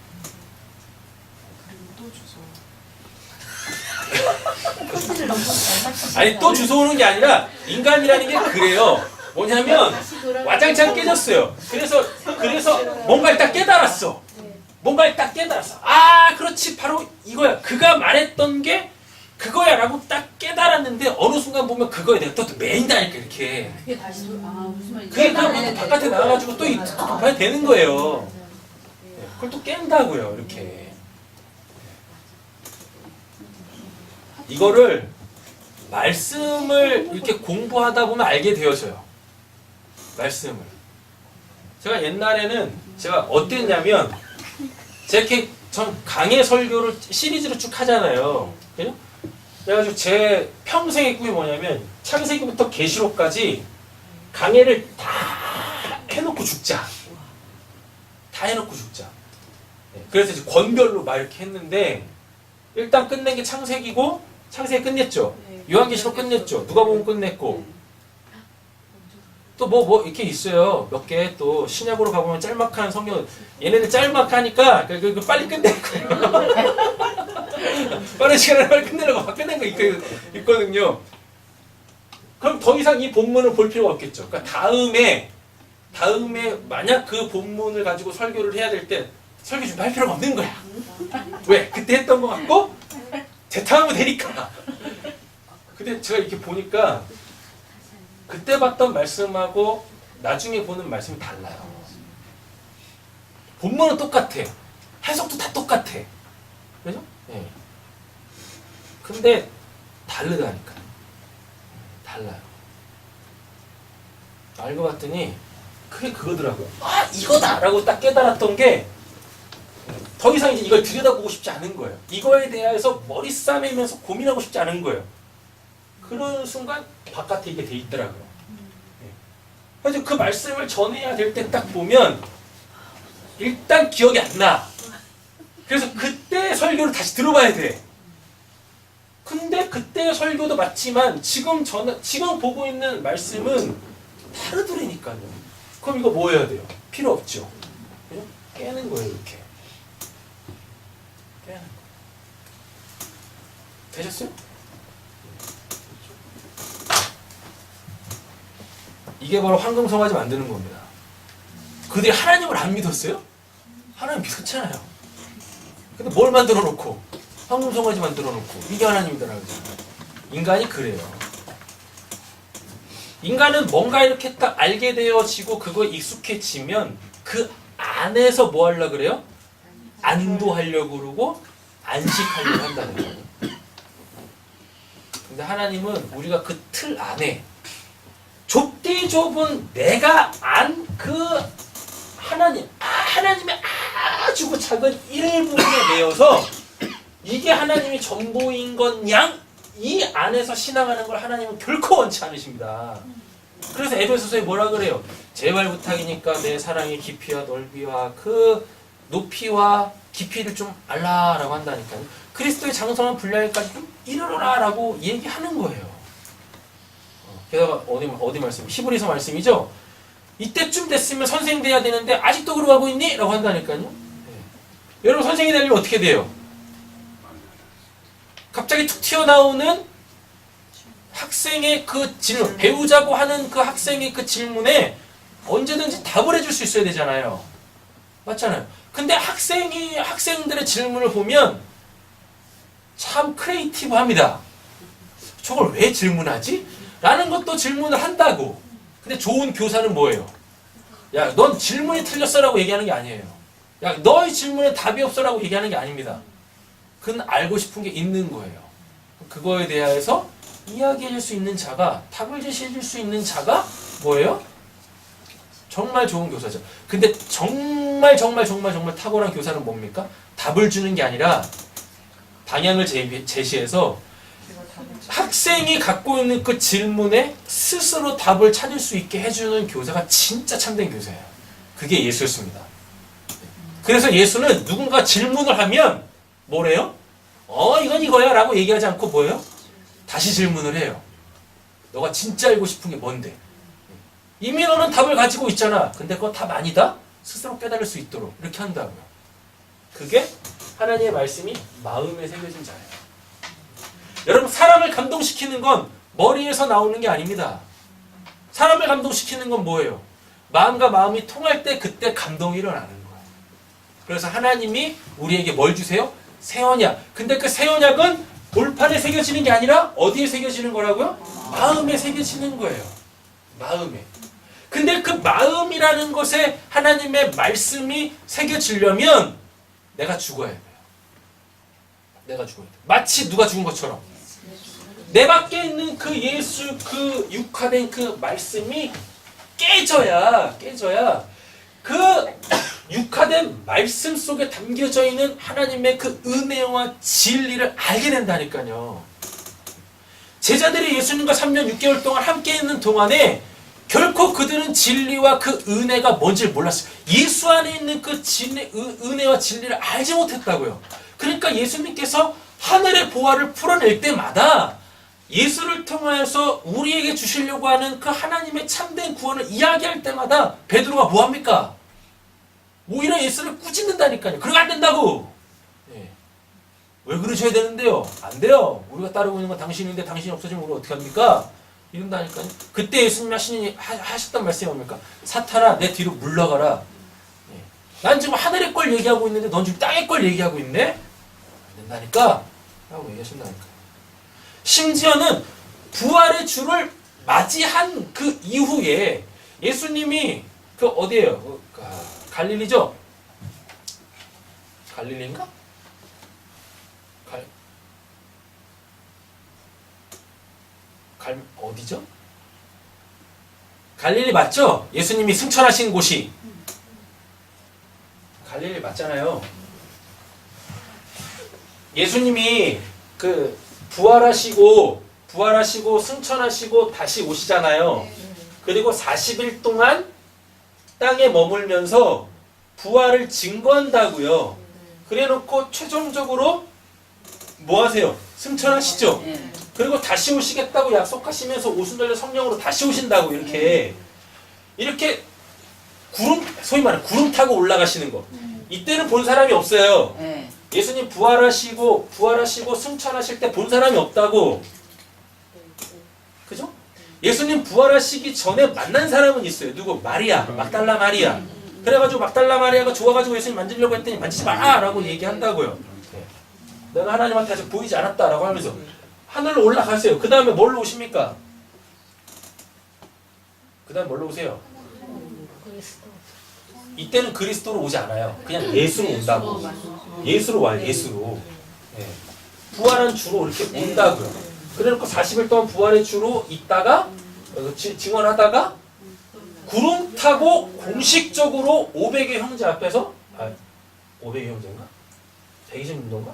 코스를 너무 잘 맞추시네요. 아니 또 주워오는 게 아니라 인간이라는 게 그래요. 뭐냐면 와장창 깨졌어요. 그래서 뭔가를 딱 깨달았어. 뭔가를 딱 깨달았어. 아 그렇지 바로 이거야. 그가 말했던 게 그거야 라고 딱 깨달았는데 어느 순간 보면 그거에 내가 또 매인다니까 이렇게. 그게 다시 무슨 말인지. 그게 그냥 바깥에 나가가지고 또 봐야 되는 거예요. 그걸 또 깬다고요 이렇게. 이거를 말씀을 이렇게 공부하다 보면 알게 되어져요. 말씀을. 제가 옛날에는 제가 어땠냐면 제가 이렇게 전 강해 설교를 시리즈로 쭉 하잖아요. 그죠? 그래가지고 제 평생의 꿈이 뭐냐면 창세기부터 계시록까지 강해를 다 해놓고 죽자. 다 해놓고 죽자. 그래서 이제 권별로 막 이렇게 했는데 일단 끝낸 게 창세기고 창세기 끝냈죠. 요한계시록 끝냈죠. 누가복음 끝냈고 또 뭐 이렇게 있어요. 몇 개 또 신약으로 가보면 짤막한 성경 얘네들 짤막하니까 그 빨리 끝낼 거예요. 빠른 시간에 빨리 끝내려고 막 끝낸 거 있거든요. 그럼 더 이상 이 본문을 볼 필요가 없겠죠. 그러니까 다음에 만약 그 본문을 가지고 설교를 해야 될 때 설교 준비할 필요가 없는 거야. 왜? 그때 했던 거 같고 재탕하면 되니까. 근데 제가 이렇게 보니까 그때 봤던 말씀하고 나중에 보는 말씀이 달라요. 본문은 똑같아. 해석도 다 똑같아. 그죠? 예. 근데 다르다니까. 달라요. 알고 봤더니 그게 그거더라고요. 아 이거다! 라고 딱 깨달았던 게 더 이상 이제 이걸 들여다보고 싶지 않은 거예요. 이거에 대해서 머리 싸매면서 고민하고 싶지 않은 거예요. 그런 순간 바깥에 이게 돼 있더라고요. 그래서 그 말씀을 전해야 될 때 딱 보면 일단 기억이 안 나. 그래서 그때 설교를 다시 들어봐야 돼. 근데 그때 설교도 맞지만 지금 보고 있는 말씀은 다르더라니까요. 그럼 이거 뭐 해야 돼요? 필요 없죠. 그죠? 깨는 거예요, 이렇게. 깨는 거. 되셨어요? 이게 바로 황금송아지 만드는 겁니다. 그들이 하나님을 안 믿었어요? 하나님 믿었잖아요. 근데 뭘 만들어 놓고 황금송아지 만들어 놓고 이게 하나님이다라고 하잖아요. 인간이 그래요. 인간은 뭔가 이렇게 딱 알게 되어지고 그거에 익숙해지면 그 안에서 뭐 하려고 그래요? 안도하려고 그러고 안식하려고 한다는 거예요. 근데 하나님은 우리가 그 틀 안에 좁디 좁은 내가 안 그 하나님의 아주 그 작은 일부분에 매여서 이게 하나님이 전부인 건 양 이 안에서 신앙하는 걸 하나님은 결코 원치 않으십니다. 그래서 에베소서에 뭐라 그래요? 제발 부탁이니까 내 사랑의 깊이와 넓이와 그 높이와 깊이를 좀 알라라고 한다니까요. 그리스도의 장성한 분량까지 좀 이르러라라고 얘기하는 거예요. 게다가 어디 말씀? 히브리서 말씀이죠. 이때쯤 됐으면 선생님 돼야 되는데 아직도 그러고 하고 있니? 라고 한다니까요. 네. 여러분 선생님이 되려면 어떻게 돼요? 갑자기 툭 튀어나오는 학생의 그 질문, 배우자고 하는 그 학생의 그 질문에 언제든지 답을 해줄 수 있어야 되잖아요. 맞잖아요. 근데 학생들의 질문을 보면 참 크리에이티브합니다. 저걸 왜 질문하지? 라는 것도 질문을 한다고. 근데 좋은 교사는 뭐예요? 야, 넌 질문이 틀렸어라고 얘기하는 게 아니에요. 야, 너의 질문에 답이 없어라고 얘기하는 게 아닙니다. 그는 알고 싶은 게 있는 거예요. 그거에 대해서 이야기해줄 수 있는 자가, 답을 제시해줄 수 있는 자가 뭐예요? 정말 좋은 교사죠. 근데 정말 탁월한 교사는 뭡니까? 답을 주는 게 아니라 방향을 제시해서 학생이 갖고 있는 그 질문에 스스로 답을 찾을 수 있게 해주는 교사가 진짜 참된 교사예요. 그게 예수였습니다. 그래서 예수는 누군가 질문을 하면 뭐래요? 이건 이거야 라고 얘기하지 않고 뭐예요? 다시 질문을 해요. 너가 진짜 알고 싶은 게 뭔데? 이미 너는 답을 가지고 있잖아. 근데 그거 답 아니다? 스스로 깨달을 수 있도록 이렇게 한다고요. 그게 하나님의 말씀이 마음에 새겨진 자예요. 여러분, 사람을 감동시키는 건 머리에서 나오는 게 아닙니다. 사람을 감동시키는 건 뭐예요? 마음과 마음이 통할 때 그때 감동이 일어나는 거예요. 그래서 하나님이 우리에게 뭘 주세요? 새 언약. 근데 그 새 언약은 볼판에 새겨지는 게 아니라 어디에 새겨지는 거라고요? 마음에 새겨지는 거예요. 마음에. 근데 그 마음이라는 것에 하나님의 말씀이 새겨지려면 내가 죽어야 돼요. 내가 죽어야 돼요. 마치 누가 죽은 것처럼. 내 밖에 있는 그 예수, 그 육화된 그 말씀이 깨져야 그 육화된 말씀 속에 담겨져 있는 하나님의 그 은혜와 진리를 알게 된다니까요. 제자들이 예수님과 3년 6개월 동안 함께 있는 동안에 결코 그들은 진리와 그 은혜가 뭔지를 몰랐어요. 예수 안에 있는 그 은혜와 진리를 알지 못했다고요. 그러니까 예수님께서 하늘의 보화를 풀어낼 때마다 예수를 통하여서 우리에게 주시려고 하는 그 하나님의 참된 구원을 이야기할 때마다 베드로가 뭐합니까? 오히려 예수를 꾸짖는다니까요. 그러면 안 된다고. 예. 왜 그러셔야 되는데요? 안 돼요. 우리가 따르고 있는 건 당신인데 당신이 없어지면 우리 어떻게 합니까? 이런다니까요. 그때 예수님 하셨던 말씀이 뭡니까? 사탄아, 내 뒤로 물러가라. 예. 난 지금 하늘의 걸 얘기하고 있는데 넌 지금 땅의 걸 얘기하고 있네? 안 된다니까? 라고 얘기하신다니까. 심지어는 부활의 주를 맞이한 그 이후에 예수님이 그 어디예요? 갈릴리죠? 갈릴리인가? 어디죠? 갈릴리 맞죠? 예수님이 승천하신 곳이 갈릴리 맞잖아요. 예수님이 그 부활하시고 승천하시고 다시 오시잖아요. 그리고 40일 동안 땅에 머물면서 부활을 증거한다고요. 그래놓고 최종적으로 뭐 하세요? 승천하시죠. 그리고 다시 오시겠다고 약속하시면서 오순절에 성령으로 다시 오신다고 이렇게 소위 말해 구름 타고 올라가시는 거. 이때는 본 사람이 없어요. 예수님 부활하시고 승천하실 때 본 사람이 없다고. 그죠? 예수님 부활하시기 전에 만난 사람은 있어요. 누구? 마리아, 막달라 마리아. 그래가지고 막달라 마리아가 좋아가지고 예수님 만지려고 했더니 만지지 마! 라고 얘기한다고요. 내가 하나님한테 아직 보이지 않았다라고 하면서 하늘로 올라가세요. 그 다음에 뭘로 오십니까? 그 다음에 뭘로 오세요? 이때는 그리스도로 오지 않아요. 그냥 예수로 온다고. 예수로 와요. 예수로. 부활한 주로 이렇게 온다고요. 그래놓고 40일 동안 부활의 주로 있다가 증언하다가 구름 타고 공식적으로 500의 형제 앞에서 500의 형제인가? 120년도인가?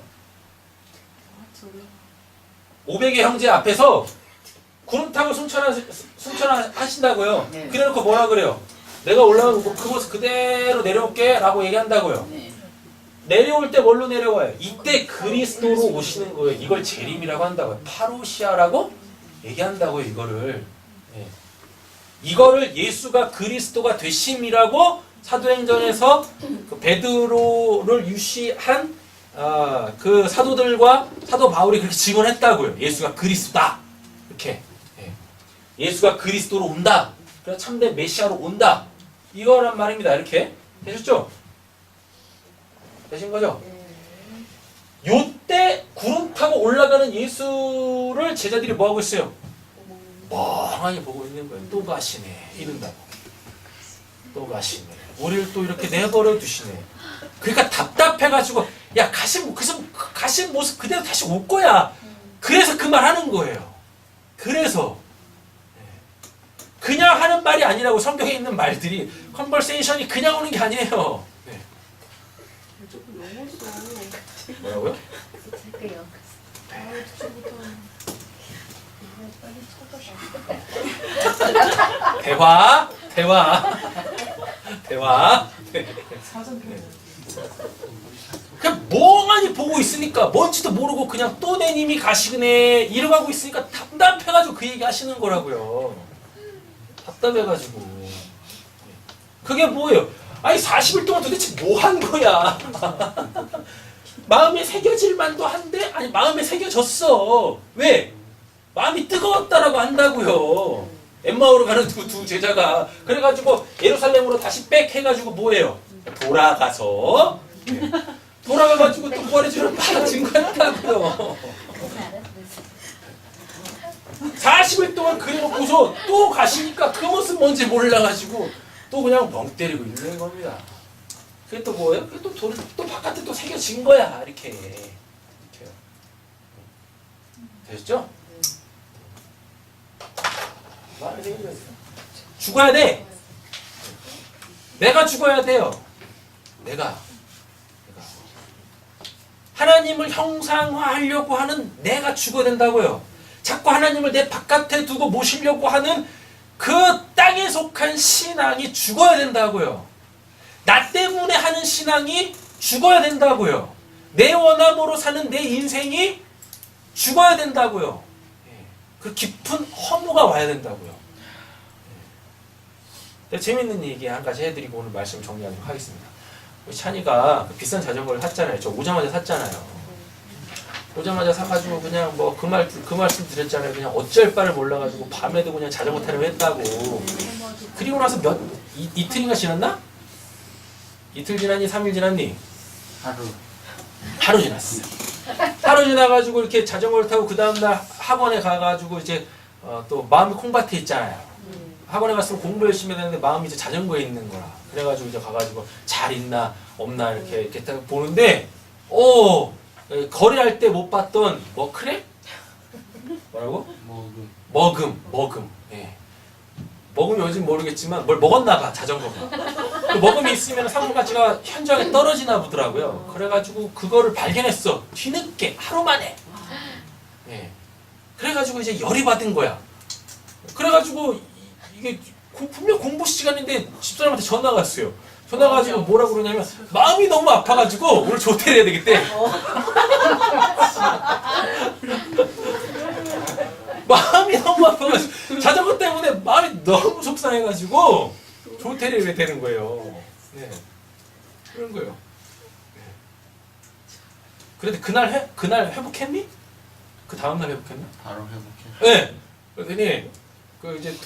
500의 형제 앞에서 구름 타고 승천하신다고요. 그래놓고 뭐라 그래요? 내가 올라간 그 모습 그대로 내려올게 라고 얘기한다고요. 내려올 때 뭘로 내려와요? 이때 그리스도로 오시는 거예요. 이걸 재림이라고 한다고요. 파루시아라고 얘기한다고요. 이거를 예수가 그리스도가 되심이라고 사도행전에서 그 베드로를 유시한 그 사도들과 사도 바울이 그렇게 증언했다고요. 예수가 그리스도다. 이렇게. 예수가 그리스도로 온다. 그래서 참된 메시아로 온다. 이거란 말입니다. 이렇게. 되셨죠? 되신 거죠? 요때 구름 타고 올라가는 예수를 제자들이 뭐하고 있어요? 멍하니 보고 있는 거예요. 또 가시네. 이른다고. 또 가시네. 우리를 또 이렇게 내버려 두시네. 그러니까 답답해가지고 야 가신 모습 그대로 다시 올 거야. 그래서 그 말 하는 거예요. 그래서 그냥 하는 말이 아니라고. 성경에 있는 말들이 컨버세이션이 그냥 오는 게 아니에요. 네. 뭐라고요? 할게요. 대화. 네. 사전 표현. 그냥 멍하니 보고 있으니까 뭔지도 모르고 그냥 또 내 님이 가시네 이러고 있으니까 답답해가지고 그 얘기 하시는 거라고요. 답답해가지고. 그게 뭐예요? 아니 40일 동안 도대체 뭐 한 거야? 마음에 새겨질 만도 한데 아니 마음에 새겨졌어. 왜? 마음이 뜨거웠다라고 한다고요. 엠마오로 가는 두 제자가. 그래가지고 예루살렘으로 다시 백 해가지고 뭐예요? 돌아가서 돌아가가지고 또 부활해주는 바로 증거했다고요. 40일 동안 그래놓고서 또 가시니까 그 모습 뭔지 몰라가지고 또 그냥 멍 때리고 있는 겁니다. 그게 또 뭐예요? 그게 또 바깥에 또 새겨진 거야. 이렇게요. 되셨죠? 죽어야 돼. 내가 죽어야 돼요. 내가 하나님을 형상화하려고 하는 내가 죽어야 된다고요. 자꾸 하나님을 내 바깥에 두고 모시려고 하는 그 땅에 속한 신앙이 죽어야 된다고요. 나 때문에 하는 신앙이 죽어야 된다고요. 내 원함으로 사는 내 인생이 죽어야 된다고요. 그 깊은 허무가 와야 된다고요. 재밌는 얘기 한 가지 해드리고 오늘 말씀 정리하도록 하겠습니다. 우리 찬이가 그 비싼 자전거를 샀잖아요. 저 오자마자 샀잖아요. 오자마자 사가지고 그냥 뭐 그 말씀 드렸잖아요. 그냥 어쩔 바를 몰라가지고 밤에도 그냥 자전거 타려고 했다고. 그리고 나서 이틀인가 지났나? 이틀 지났니? 3일 지났니? 하루 지났어. 하루 지나가지고 이렇게 자전거를 타고 그 다음날 학원에 가가지고 이제 또 마음이 콩밭에 있잖아요. 학원에 갔으면 공부 열심히 했는데 마음이 이제 자전거에 있는 거라. 그래가지고 이제 가가지고 잘 있나 없나 이렇게 딱 보는데 거래할 때 못 봤던 뭐 크랩? 뭐라고? 머금. 예. 머금이 뭔지 모르겠지만 뭘 먹었나 봐 자전거가. 그 머금이 있으면 상품 가치가 현저하게 떨어지나 보더라고요. 그래가지고 그거를 발견했어. 뒤늦게 하루 만에. 예. 그래가지고 이제 열이 받은 거야. 그래가지고 이게 분명 공부 시간인데 집사람한테 전화가 왔어요. 전화가 가지고 뭐라고 그러냐면 마음이 너무 아파가지고 오늘 조퇴를 해야 되겠대. 마음이 너무 아파가지고 자전거 때문에 마음이 너무 속상해가지고 조퇴를 해야 되는 거예요. 네. 그런 거예요. 네. 그런데 그날 회복했니? 그 다음날 회복했나? 바로 회복해. 네. 그랬더니 그 이제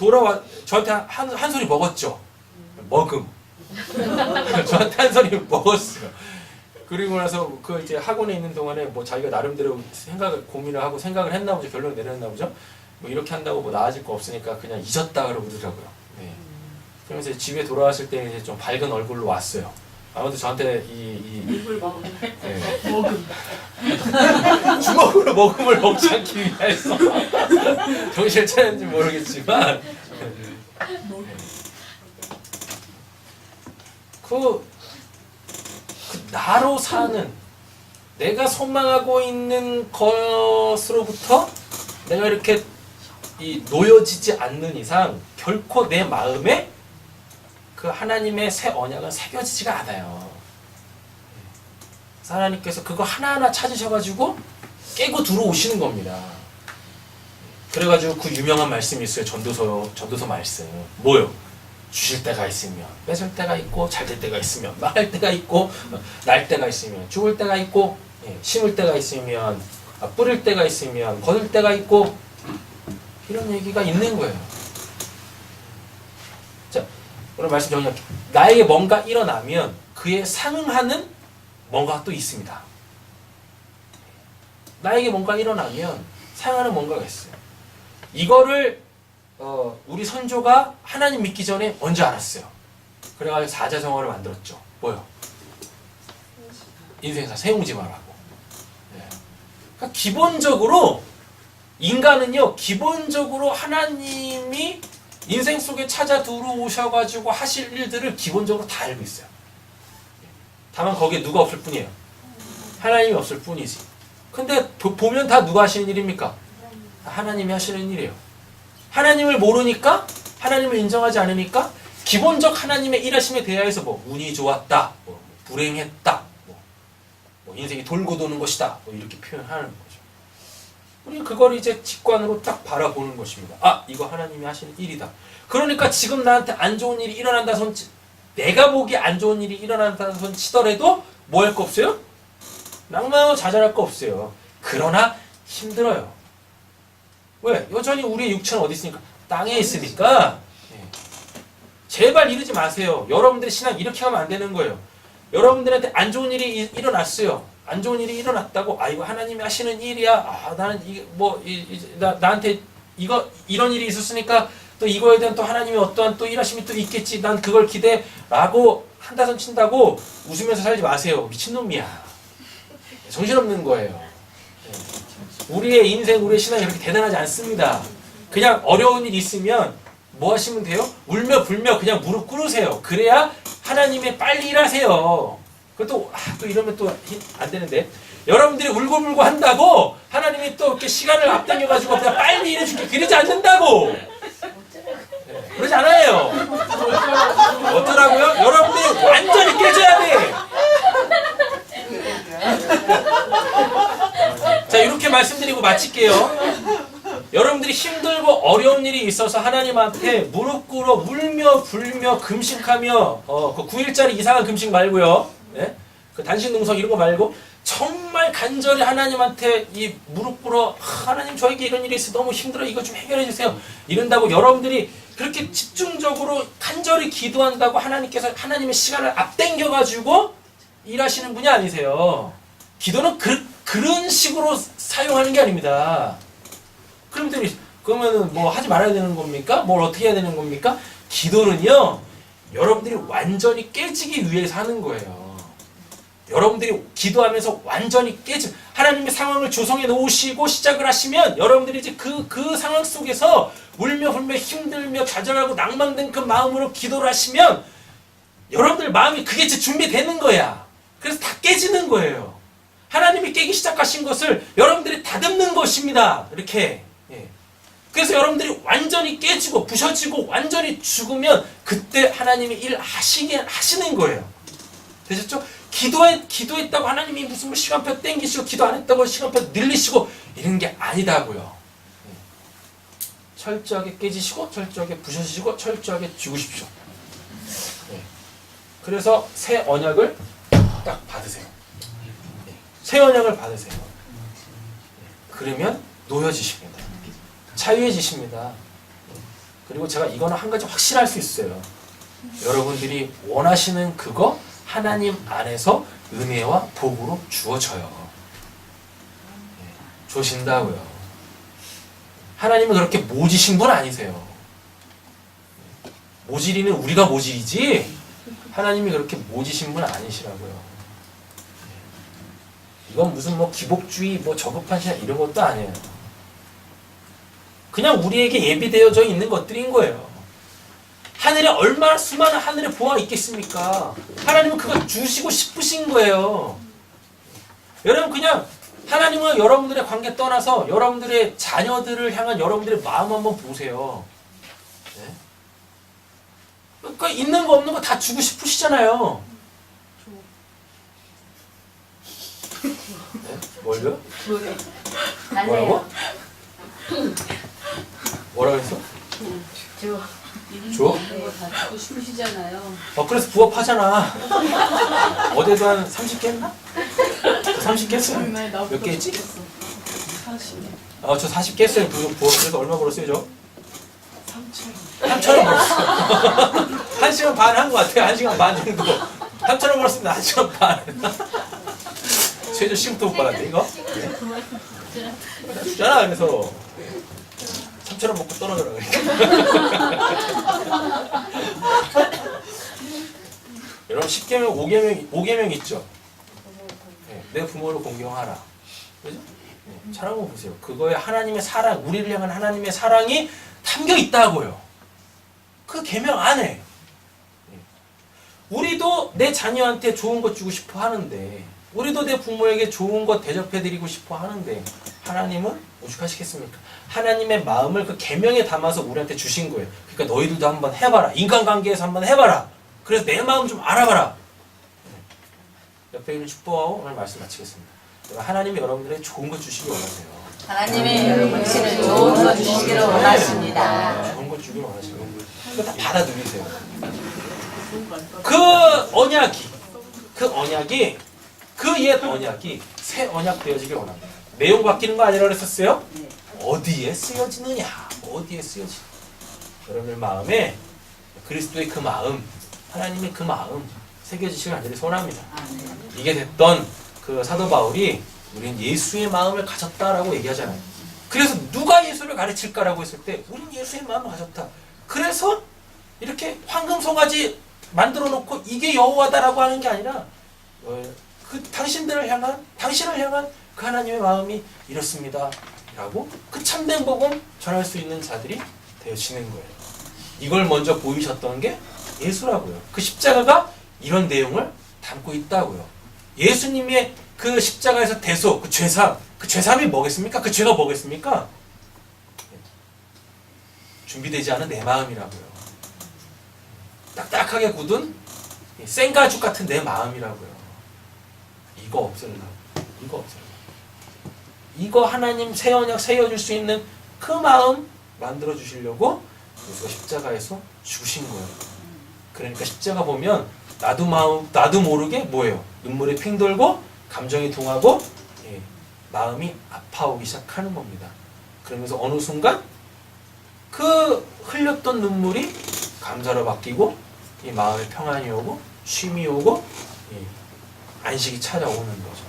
저한테 한 소리 먹었죠. 머금. 저한테 한 소리 먹었어요. 그리고 나서 그 이제 학원에 있는 동안에 뭐 자기가 나름대로 고민을 하고 생각을 했나 보죠. 결론을 내렸나 보죠. 뭐 이렇게 한다고 뭐 나아질 거 없으니까 그냥 잊었다 그러더라고요. 네. 그러면서 집에 돌아왔을 때 이제 좀 밝은 얼굴로 왔어요. 아무도 저한테 입을 먹으면 네. 주먹으로 먹음을 먹지 않기 위해서 정신을 차렸는지 모르겠지만 그 나로 사는 내가 소망하고 있는 것으로부터 내가 이렇게 놓여지지 않는 이상 결코 내 마음에 그 하나님의 새 언약은 새겨지지가 않아요. 하나님께서 그거 하나하나 찾으셔가지고 깨고 들어오시는 겁니다. 그래가지고 그 유명한 말씀이 있어요. 전도서 말씀. 뭐요? 주실 때가 있으면 뺏을 때가 있고 잘 될 때가 있으면 망할 때가 있고 날 때가 있으면 죽을 때가 있고 심을 때가 있으면 뿌릴 때가 있으면 거둘 때가 있고 이런 얘기가 있는 거예요. 자, 오늘 말씀 정리할게요. 나에게 뭔가 일어나면 그에 상응하는 뭔가가 또 있습니다. 나에게 뭔가 일어나면 상응하는 뭔가가 있어요. 이거를 우리 선조가 하나님 믿기 전에 먼저 알았어요. 그래가지고 사자성어를 만들었죠. 뭐요? 인생사 세웅지마라고. 네. 그러니까 기본적으로 인간은요 기본적으로 하나님이 인생 속에 찾아 들어오셔가지고 하실 일들을 기본적으로 다 알고 있어요. 다만 거기에 누가 없을 뿐이에요. 하나님이 없을 뿐이지. 근데 보면 다 누가 하시는 일입니까? 하나님이 하시는 일이에요. 하나님을 모르니까, 하나님을 인정하지 않으니까 기본적 하나님의 일하심에 대하여서 뭐 운이 좋았다, 뭐 불행했다, 뭐 인생이 돌고 도는 것이다, 뭐 이렇게 표현하는 거죠. 우리 그걸 이제 직관으로 딱 바라보는 것입니다. 아, 이거 하나님이 하시는 일이다. 그러니까 지금 나한테 안 좋은 일이 일어난다 손 내가 보기에 안 좋은 일이 일어난다 손 치더라도 뭐 할 거 없어요? 낭만하고 좌절할 거 없어요. 그러나 힘들어요. 왜? 여전히 우리의 육체는 어디 있으니까? 땅에 있으니까. 제발 이러지 마세요. 여러분들의 신앙 이렇게 하면 안 되는 거예요. 여러분들한테 안 좋은 일이 일어났어요. 안 좋은 일이 일어났다고, 아, 이거 하나님이 하시는 일이야. 아, 나는 이게 뭐, 나한테 이런 일이 있었으니까 또 이거에 대한 또 하나님이 어떠한 또 일하심이 또 있겠지. 난 그걸 기대라고 한다선 친다고 웃으면서 살지 마세요. 미친놈이야. 정신없는 거예요. 우리의 인생, 우리의 신앙이 그렇게 대단하지 않습니다. 그냥 어려운 일 있으면 뭐 하시면 돼요? 울며 불며 그냥 무릎 꿇으세요. 그래야 하나님이 빨리 일하세요. 그것도 또 이러면 또 안 되는데, 여러분들이 울고불고 한다고 하나님이 또 이렇게 시간을 앞당겨가지고 그냥 빨리 일해줄게 그러지 않는다고. 그러지 않아요. 어떠라고요? 여러분들이 완전히 깨져야 돼. 자, 이렇게 말씀드리고 마칠게요. 여러분들이 힘들고 어려운 일이 있어서 하나님한테 무릎 꿇어 울며 불며 금식하며 그 9일짜리 이상한 금식 말고요. 네? 그 단신농성 이런 거 말고 정말 간절히 하나님한테 이 무릎 꿇어 하나님 저에게 이런 일이 있어 너무 힘들어 이거 좀 해결해 주세요. 이런다고 여러분들이 그렇게 집중적으로 간절히 기도한다고 하나님께서 하나님의 시간을 앞당겨 가지고 일하시는 분이 아니세요. 기도는 그런 식으로 사용하는 게 아닙니다. 그러면은 뭐 하지 말아야 되는 겁니까? 뭘 어떻게 해야 되는 겁니까? 기도는요, 여러분들이 완전히 깨지기 위해서 하는 거예요. 여러분들이 기도하면서 완전히 하나님의 상황을 조성해 놓으시고 시작을 하시면 여러분들이 이제 그 상황 속에서 울며 불며 힘들며 좌절하고 낭망된 그 마음으로 기도를 하시면 여러분들 마음이 그게 이제 준비되는 거야. 그래서 다 깨지는 거예요. 하나님이 깨기 시작하신 것을 여러분들이 다듬는 것입니다. 이렇게. 그래서 여러분들이 완전히 깨지고 부셔지고 완전히 죽으면 그때 하나님이 일 하시는 거예요. 되셨죠? 기도했다고 하나님이 무슨 시간표 땡기시고 기도 안 했다고 시간표 늘리시고 이런 게 아니다고요. 철저하게 깨지시고 철저하게 부셔지시고 철저하게 죽으십시오. 그래서 새 언약을 딱 받으세요. 새 언약을 받으세요. 그러면 놓여지십니다. 자유해지십니다. 그리고 제가 이거는 한 가지 확실할 수 있어요. 여러분들이 원하시는 그거 하나님 안에서 은혜와 복으로 주어져요. 주신다고요. 하나님은 그렇게 모지신 분 아니세요. 모질이는 우리가 모질이지 하나님이 그렇게 모지신 분 아니시라고요. 이건 무슨 뭐 기복주의 뭐 저급한 신앙 이런 것도 아니에요. 그냥 우리에게 예비되어져 있는 것들인 거예요. 하늘에 얼마나 수많은 하늘의 보화가 있겠습니까? 하나님은 그거 주시고 싶으신 거예요. 여러분 그냥 하나님은 여러분들의 관계 떠나서 여러분들의 자녀들을 향한 여러분들의 마음 한번 보세요. 네? 그러니까 있는 거 없는 거 다 주고 싶으시잖아요. 네? 뭘요? 뭐라고? 뭐라고 했어? 줘? 이런 거 다 주고 싶으시잖아요. 그래서 부업하잖아. 어제도 한 30개 했나? 30개 했어요. 몇 개 했지? 40. 저 40개 했어요. 부업. 그래서 얼마 벌었어요, 저? 3,000원. 3,000원 벌었어요. 1시간 반 한 것 같아요. 1시간 반 정도. 3,000원 벌었습니다. 1시간 반. 최저 시금도 못 받았네, 이거? 주잖아, 그래서. 3,000원 먹고 떨어져라, 그러니까. 여러분, 10계명, 5계명 있죠? 네, 내 부모를 공경하라. 그죠? 잘한 거 보세요. 그거에 하나님의 사랑, 우리를 향한 하나님의 사랑이 담겨 있다고요. 그 계명 안에. 우리도 내 자녀한테 좋은 것 주고 싶어 하는데, 우리도 내 부모에게 좋은 것 대접해드리고 싶어 하는데, 하나님은 오죽하시겠습니까? 하나님의 마음을 그 계명에 담아서 우리한테 주신 거예요. 그러니까 너희들도 한번 해봐라. 인간관계에서 한번 해봐라. 그래서 내 마음 좀 알아봐라. 옆에 있는 축복하고 오늘 말씀 마치겠습니다. 하나님이 여러분들에게 좋은 것 주시기 원하세요. 하나님의 당신은 좋은 것 주시기를 원하십니다. 좋은 것 주기를 원하시고 그거 다 받아 누리세요. 그 언약이 그 옛 언약이 새 언약 되어지길 원합니다. 내용 바뀌는 거 아니라 그랬었어요? 어디에 쓰여지느냐? 어디에 쓰여지느냐? 여러분들 마음에 그리스도의 그 마음, 하나님의 그 마음 새겨지시길 간절히 소원합니다. 이게 됐던 그 사도 바울이 우린 예수의 마음을 가졌다라고 얘기하잖아요. 그래서 누가 예수를 가르칠까라고 했을 때 우린 예수의 마음을 가졌다. 그래서 이렇게 황금 송아지 만들어 놓고 이게 여호와다라고 하는 게 아니라 그 당신을 향한 그 하나님의 마음이 이렇습니다 라고 그 참된 복음 전할 수 있는 자들이 되어지는 거예요. 이걸 먼저 보이셨던 게 예수라고요. 그 십자가가 이런 내용을 담고 있다고요. 예수님의 그 십자가에서 대소, 그 죄삼이 뭐겠습니까? 그 죄가 뭐겠습니까? 준비되지 않은 내 마음이라고요. 딱딱하게 굳은 생가죽 같은 내 마음이라고요. 이거 없애려고. 이거 하나님 새 언약 세워줄 수 있는 그 마음 만들어 주시려고 예수가 십자가에서 죽으신 거예요. 그러니까 십자가 보면 나도 모르게 뭐예요? 눈물이 핑 돌고 감정이 동하고 마음이 아파오기 시작하는 겁니다. 그러면서 어느 순간 그 흘렸던 눈물이 감사로 바뀌고 이 마음에 평안이 오고 쉼이 오고 안식이 찾아오는 거죠.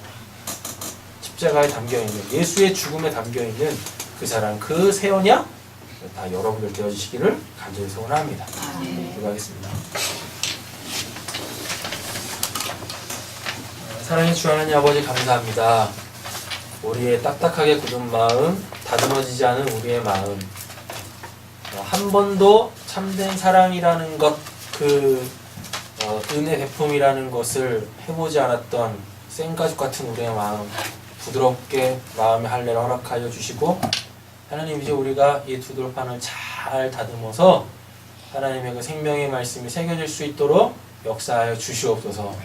십자가에 담겨있는 예수의 죽음에 담겨있는 그 사랑, 그 새 언약 다 여러분들 되어주시기를 간절히 소원합니다. 기도하겠습니다. 사랑의 주 하나님 아버지 감사합니다. 우리의 딱딱하게 굳은 마음, 다듬어지지 않은 우리의 마음, 한 번도 참된 사랑이라는 것, 은혜 베품이라는 것을 해보지 않았던 생가죽 같은 우리의 마음, 부드럽게 마음의 할례를 허락하여 주시고, 하나님 이제 우리가 이 두 돌판을 잘 다듬어서 하나님의 그 생명의 말씀이 새겨질 수 있도록 역사하여 주시옵소서.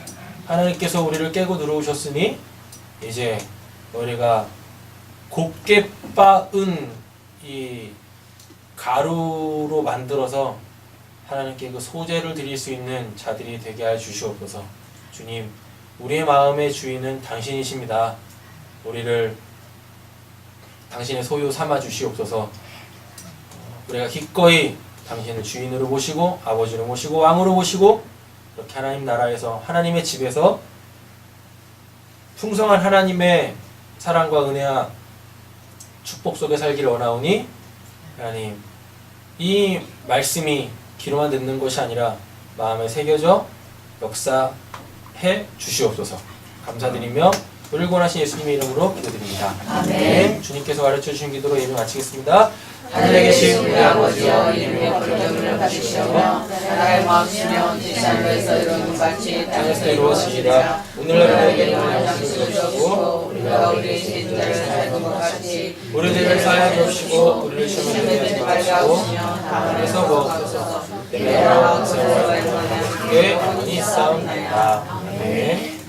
하나님께서 우리를 깨고 들어오셨으니 이제 우리가 곱게 빻은 이 가루로 만들어서 하나님께 그 소재를 드릴 수 있는 자들이 되게 하여 주시옵소서. 주님, 우리의 마음의 주인은 당신이십니다. 우리를 당신의 소유 삼아 주시옵소서. 우리가 기꺼이 당신을 주인으로 모시고 아버지로 모시고 왕으로 모시고 이렇게 하나님 나라에서 하나님의 집에서 풍성한 하나님의 사랑과 은혜와 축복 속에 살기를 원하오니 하나님 이 말씀이 귀로만 듣는 것이 아니라 마음에 새겨져 역사해 주시옵소서. 감사드리며 우리를 구원하신 예수님의 이름으로 기도드립니다. 아멘. 주님께서 가르쳐 주신 기도로 예배 마치겠습니다. 하늘에 계신 우리 아버지여, 이름이 거룩하기를 받으시오며 나라의 마음이시며 지상에서 이루는 것 같이 땅에서 이루어지리라. 오늘날 우리에게 일용할 양식을 주시고 우리가 우리의 죄인들을 사하는 것 같이 우리 죄를 사하여 주시고 우리를 시험에 들지 마시고 다만에서 구하옵소서. 내가 왕성으로 주께 영원히 있사옵나이다. 아멘.